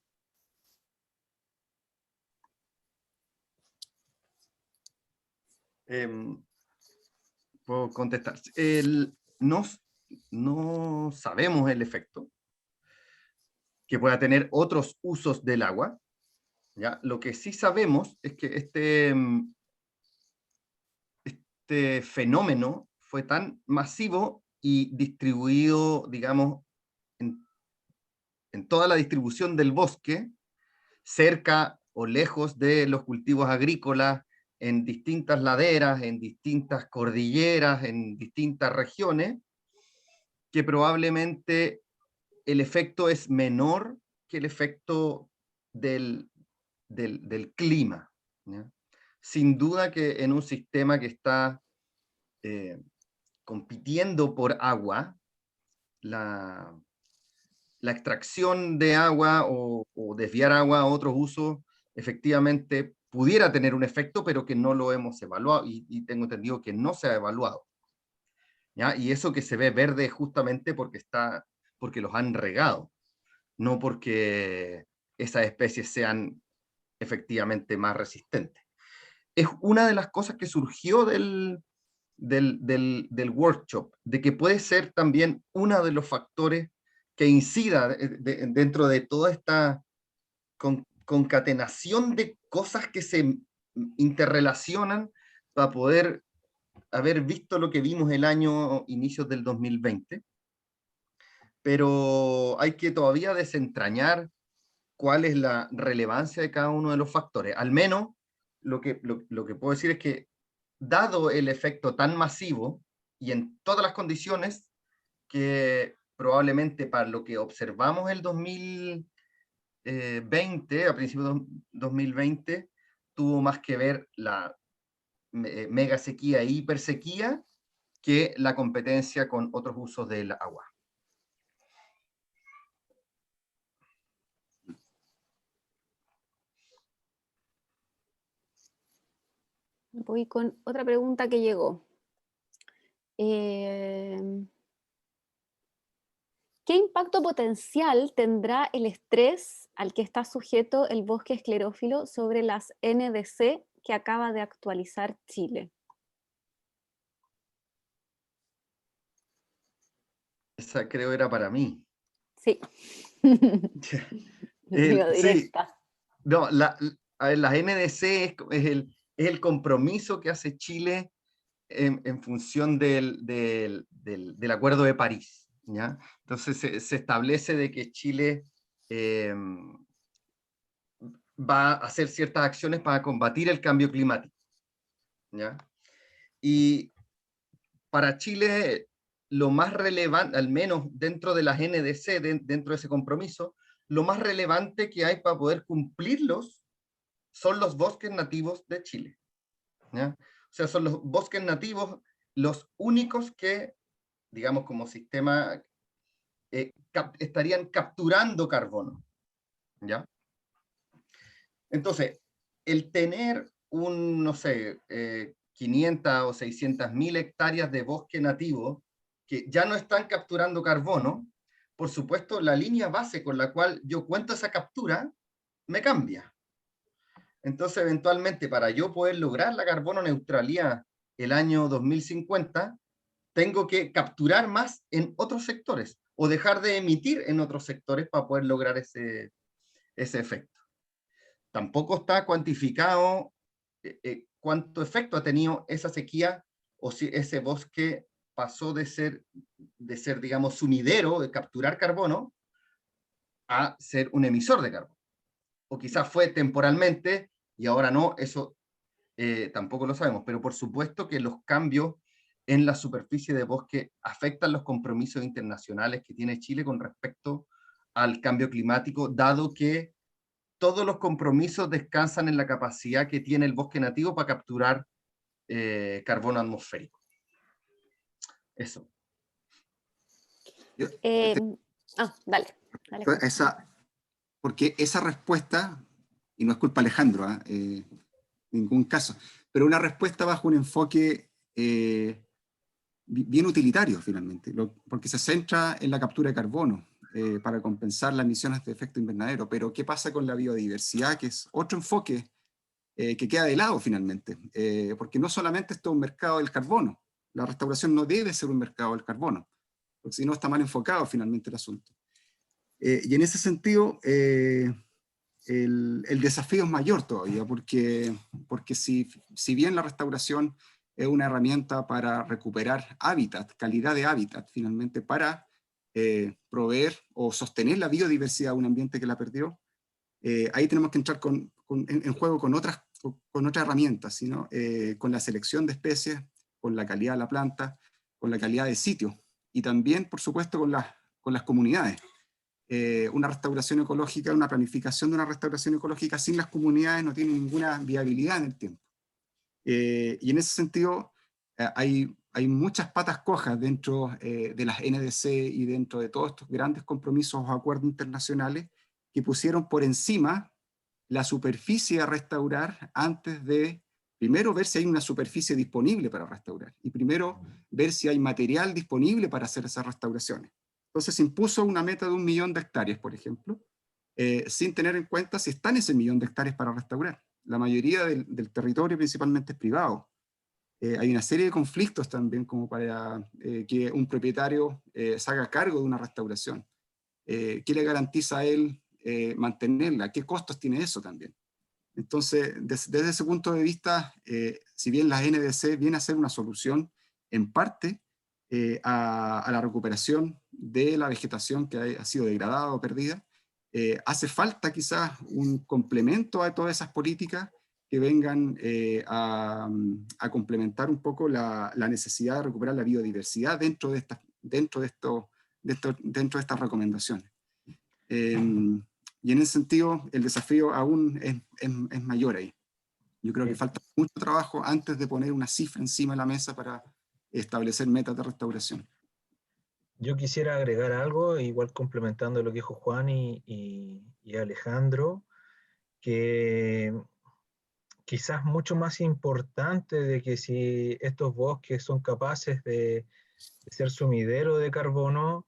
Puedo contestar. No sabemos el efecto que pueda tener otros usos del agua. ¿Ya? Lo que sí sabemos es que este fenómeno fue tan masivo y distribuido, digamos, en toda la distribución del bosque, cerca o lejos de los cultivos agrícolas, en distintas laderas, en distintas cordilleras, en distintas regiones, que probablemente el efecto es menor que el efecto del clima, ¿ya? Sin duda que en un sistema que está compitiendo por agua, la extracción de agua o desviar agua a otros usos efectivamente pudiera tener un efecto, pero que no lo hemos evaluado y tengo entendido que no se ha evaluado. ¿Ya? Y eso que se ve verde justamente porque los han regado, no porque esas especies sean efectivamente más resistentes. Es una de las cosas que surgió del workshop, de que puede ser también uno de los factores que incida dentro de toda esta concatenación de cosas que se interrelacionan para poder haber visto lo que vimos el año inicios del 2020, pero hay que todavía desentrañar cuál es la relevancia de cada uno de los factores. Al menos lo que puedo decir es que, dado el efecto tan masivo y en todas las condiciones, que probablemente para lo que observamos el 2020, a principios de 2020, tuvo más que ver la mega sequía e hipersequía que la competencia con otros usos del agua. Voy con otra pregunta que llegó. ¿Qué impacto potencial tendrá el estrés al que está sujeto el bosque esclerófilo sobre las NDC que acaba de actualizar Chile? Esa creo era para mí. Sí. Digo, Sí, directa. no, a ver, las NDC es el compromiso que hace Chile en función del Acuerdo de París, ¿ya? Entonces se establece de que Chile va a hacer ciertas acciones para combatir el cambio climático, ¿ya? Y para Chile, lo más relevante, al menos dentro de las NDC, dentro de ese compromiso, lo más relevante que hay para poder cumplirlos son los bosques nativos de Chile, ¿ya? O sea, son los bosques nativos los únicos que, digamos, como sistema, estarían capturando carbono, ¿ya? Entonces, el tener no sé, 500 o 600.000 hectáreas de bosque nativo que ya no están capturando carbono, por supuesto, la línea base con la cual yo cuento esa captura me cambia. Entonces, eventualmente, para yo poder lograr la carbono neutralidad el año 2050, tengo que capturar más en otros sectores o dejar de emitir en otros sectores para poder lograr ese efecto. Tampoco está cuantificado cuánto efecto ha tenido esa sequía o si ese bosque pasó de ser, digamos, sumidero, de capturar carbono, a ser un emisor de carbono. O quizás fue temporalmente y ahora no, eso tampoco lo sabemos, pero por supuesto que los cambios en la superficie de bosque afectan los compromisos internacionales que tiene Chile con respecto al cambio climático, dado que todos los compromisos descansan en la capacidad que tiene el bosque nativo para capturar carbono atmosférico. Eso. Dale. Porque esa respuesta, y no es culpa de Alejandro, en ningún caso, pero una respuesta bajo un enfoque bien utilitario finalmente, porque se centra en la captura de carbono para compensar las emisiones de efecto invernadero, pero ¿qué pasa con la biodiversidad? Que es otro enfoque que queda de lado finalmente, porque no solamente esto es un mercado del carbono, la restauración no debe ser un mercado del carbono, porque si no está mal enfocado finalmente el asunto. Y en ese sentido, el desafío es mayor todavía, porque si bien la restauración es una herramienta para recuperar hábitat, calidad de hábitat, finalmente, para proveer o sostener la biodiversidad de un ambiente que la perdió, ahí tenemos que entrar en juego con otras herramientas, ¿sí, no? Con la selección de especies, con la calidad de la planta, con la calidad de sitio, y también, por supuesto, con las comunidades. Una restauración ecológica, una planificación de una restauración ecológica sin las comunidades no tiene ninguna viabilidad en el tiempo. Y en ese sentido hay muchas patas cojas dentro de las NDC y dentro de todos estos grandes compromisos o acuerdos internacionales que pusieron por encima la superficie a restaurar antes de, primero, ver si hay una superficie disponible para restaurar, y primero, ver si hay material disponible para hacer esas restauraciones. Entonces se impuso una meta de 1 millón de hectáreas, por ejemplo, sin tener en cuenta si están ese 1 millón de hectáreas para restaurar. La mayoría del territorio principalmente es privado. Hay una serie de conflictos también como para que un propietario se haga cargo de una restauración. ¿Qué le garantiza a él mantenerla? ¿Qué costos tiene eso también? Entonces, desde ese punto de vista, si bien las NDC viene a ser una solución en parte a la recuperación de la vegetación que ha sido degradada o perdida, hace falta quizás un complemento a todas esas políticas que vengan a complementar un poco la necesidad de recuperar la biodiversidad dentro de estas recomendaciones. Y en ese sentido, el desafío aún es mayor ahí. Yo creo que falta mucho trabajo antes de poner una cifra encima de la mesa para establecer metas de restauración. Yo quisiera agregar algo, igual complementando lo que dijo Juan y Alejandro, que quizás mucho más importante de que si estos bosques son capaces de ser sumidero de carbono,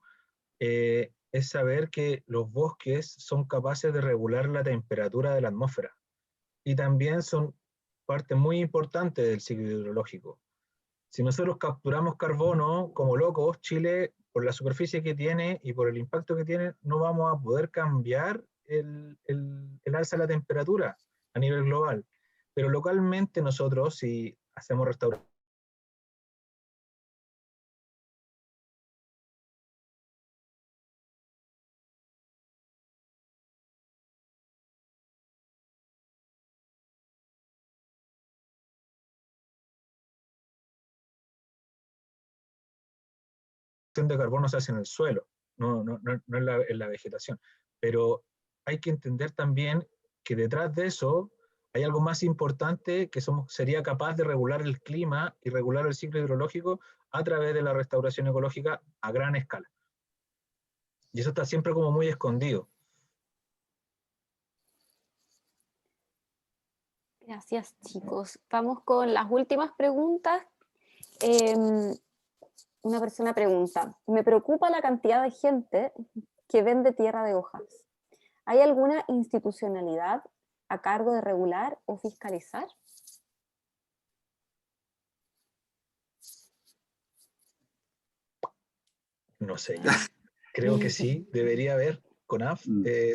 es saber que los bosques son capaces de regular la temperatura de la atmósfera y también son parte muy importante del ciclo hidrológico. Si nosotros capturamos carbono como locos, Chile, por la superficie que tiene y por el impacto que tiene, no vamos a poder cambiar el alza de la temperatura a nivel global. Pero localmente nosotros, si hacemos restauración de carbono se hace en el suelo, no en la vegetación. Pero hay que entender también que detrás de eso hay algo más importante que sería capaz de regular el clima y regular el ciclo hidrológico a través de la restauración ecológica a gran escala. Y eso está siempre como muy escondido. Gracias, chicos. Vamos con las últimas preguntas. Una persona pregunta, me preocupa la cantidad de gente que vende tierra de hojas. ¿Hay alguna institucionalidad a cargo de regular o fiscalizar? No sé, yo creo que sí, debería haber CONAF,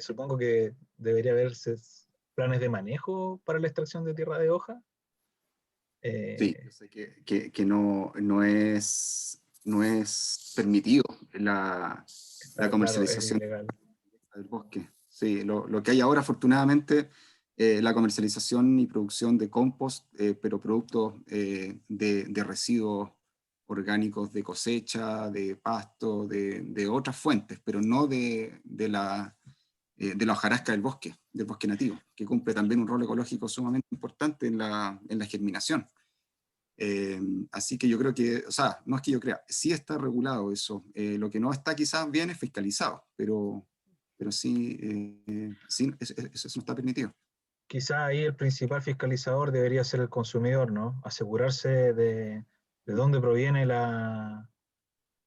supongo que debería haber planes de manejo para la extracción de tierra de hoja. Sí, yo sé que no es permitido la comercialización claro, es ilegal. del bosque. Sí, lo que hay ahora, afortunadamente, la comercialización y producción de compost, pero productos de residuos orgánicos de cosecha, de pasto, de otras fuentes, pero no de la hojarasca del bosque nativo, que cumple también un rol ecológico sumamente importante en la germinación. Así que yo creo que, o sea, no es que yo crea, sí está regulado eso. Lo que no está quizás bien es fiscalizado, pero sí, sí eso no está permitido. Quizá ahí el principal fiscalizador debería ser el consumidor, ¿no? Asegurarse de dónde proviene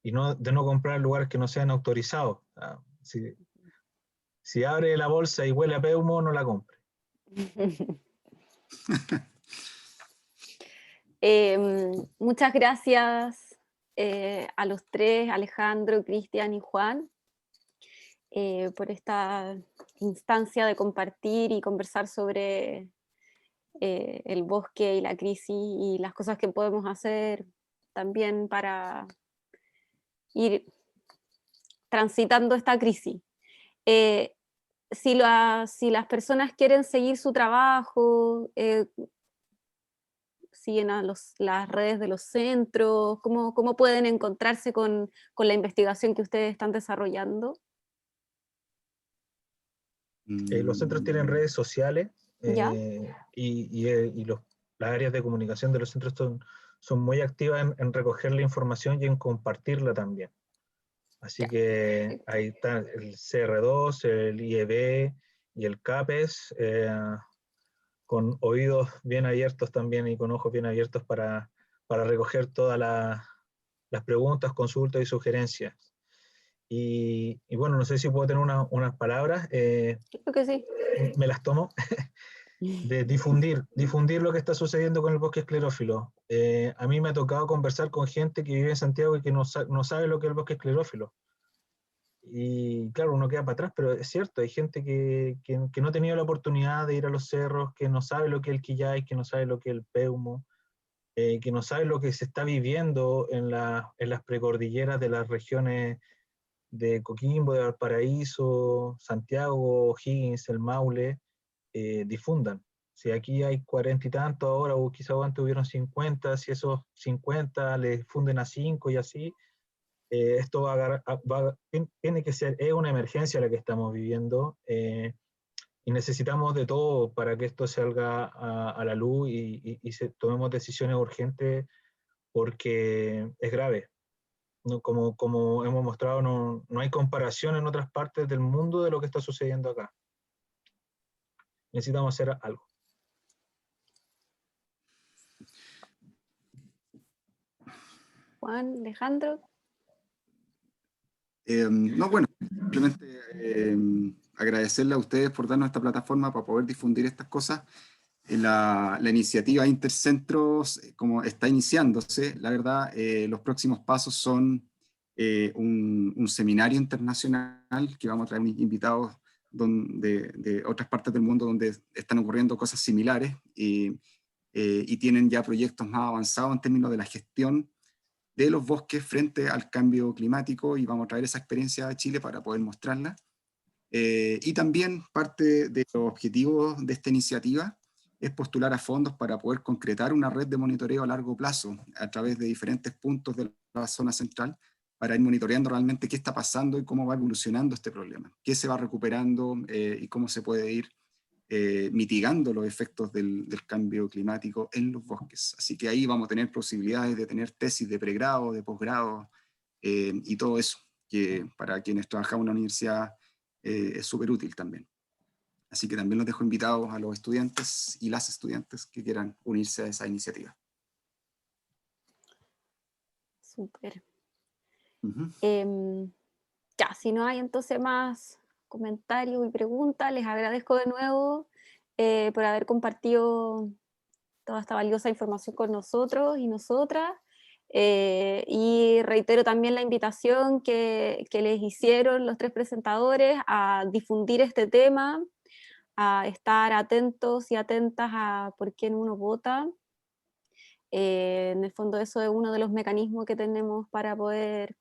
y de no comprar en lugares que no sean autorizados. Si abre la bolsa y huele a peumo, no la compre. Muchas gracias a los tres, Alejandro, Cristian y Juan, por esta instancia de compartir y conversar sobre el bosque y la crisis y las cosas que podemos hacer también para ir transitando esta crisis. Si las personas quieren seguir su trabajo, siguen a las redes de los centros, ¿cómo pueden encontrarse con la investigación que ustedes están desarrollando? Los centros tienen redes sociales ¿Ya? y las áreas de comunicación de los centros son muy activas en recoger la información y en compartirla también. Así Ya, que perfecto. ahí está el CR2, el IEB y el CAPES, con oídos bien abiertos también y con ojos bien abiertos para recoger todas las preguntas, consultas y sugerencias. Y bueno, no sé si puedo tener unas palabras, Creo que sí. me las tomo, de difundir lo que está sucediendo con el bosque esclerófilo. A mí me ha tocado conversar con gente que vive en Santiago y que no sabe lo que es el bosque esclerófilo. Y claro, uno queda para atrás, pero es cierto, hay gente que no ha tenido la oportunidad de ir a los cerros, que no sabe lo que es el quillay, que no sabe lo que es el peumo, que no sabe lo que se está viviendo en las precordilleras de las regiones de Coquimbo, de Valparaíso, Santiago, Higgins, el Maule, difundan. Si aquí hay 40 y tantos ahora, o quizás antes hubieron 50, si esos 50 le difunden a 5 y así, esto tiene que ser, es una emergencia la que estamos viviendo, y necesitamos de todo para que esto salga a la luz y tomemos decisiones urgentes porque es grave. No, como hemos mostrado, no hay comparación en otras partes del mundo de lo que está sucediendo acá. Necesitamos hacer algo. Juan, Alejandro. No, bueno, simplemente agradecerle a ustedes por darnos esta plataforma para poder difundir estas cosas. La iniciativa Intercentros, como está iniciándose, la verdad, los próximos pasos son un seminario internacional que vamos a traer invitados de otras partes del mundo donde están ocurriendo cosas similares y tienen ya proyectos más avanzados en términos de la gestión de los bosques frente al cambio climático, y vamos a traer esa experiencia a Chile para poder mostrarla. Y también parte de los objetivos de esta iniciativa es postular a fondos para poder concretar una red de monitoreo a largo plazo a través de diferentes puntos de la zona central para ir monitoreando realmente qué está pasando y cómo va evolucionando este problema, qué se va recuperando y cómo se puede ir mitigando los efectos del cambio climático en los bosques. Así que ahí vamos a tener posibilidades de tener tesis de pregrado, de posgrado y todo eso, que para quienes trabajamos en la universidad es súper útil también. Así que también los dejo invitados a los estudiantes y las estudiantes que quieran unirse a esa iniciativa. Súper. Uh-huh. Ya, si no hay entonces más comentarios y preguntas, les agradezco de nuevo por haber compartido toda esta valiosa información con nosotros y nosotras. Y reitero también la invitación que les hicieron los tres presentadores a difundir este tema, a estar atentos y atentas a por quién uno vota. En el fondo eso es uno de los mecanismos que tenemos para poder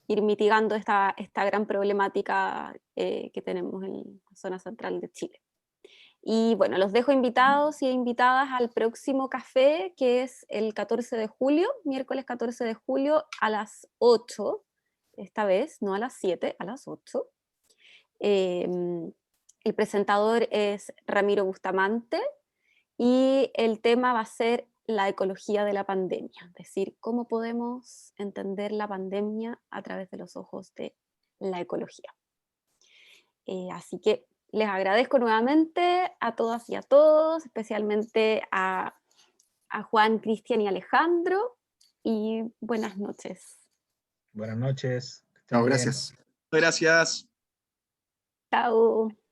ir mitigando esta gran problemática que tenemos en la zona central de Chile. Y bueno, los dejo invitados y invitadas al próximo café, que es el 14 de julio, miércoles 14 de julio a las 8, esta vez, no a las 7, a las 8. El presentador es Ramiro Bustamante y el tema va a ser la ecología de la pandemia, es decir, cómo podemos entender la pandemia a través de los ojos de la ecología. Así que les agradezco nuevamente a todas y a todos, especialmente a Juan, Cristian y Alejandro, y buenas noches. Buenas noches. Que estén Chao, bien. gracias. Gracias. Chao.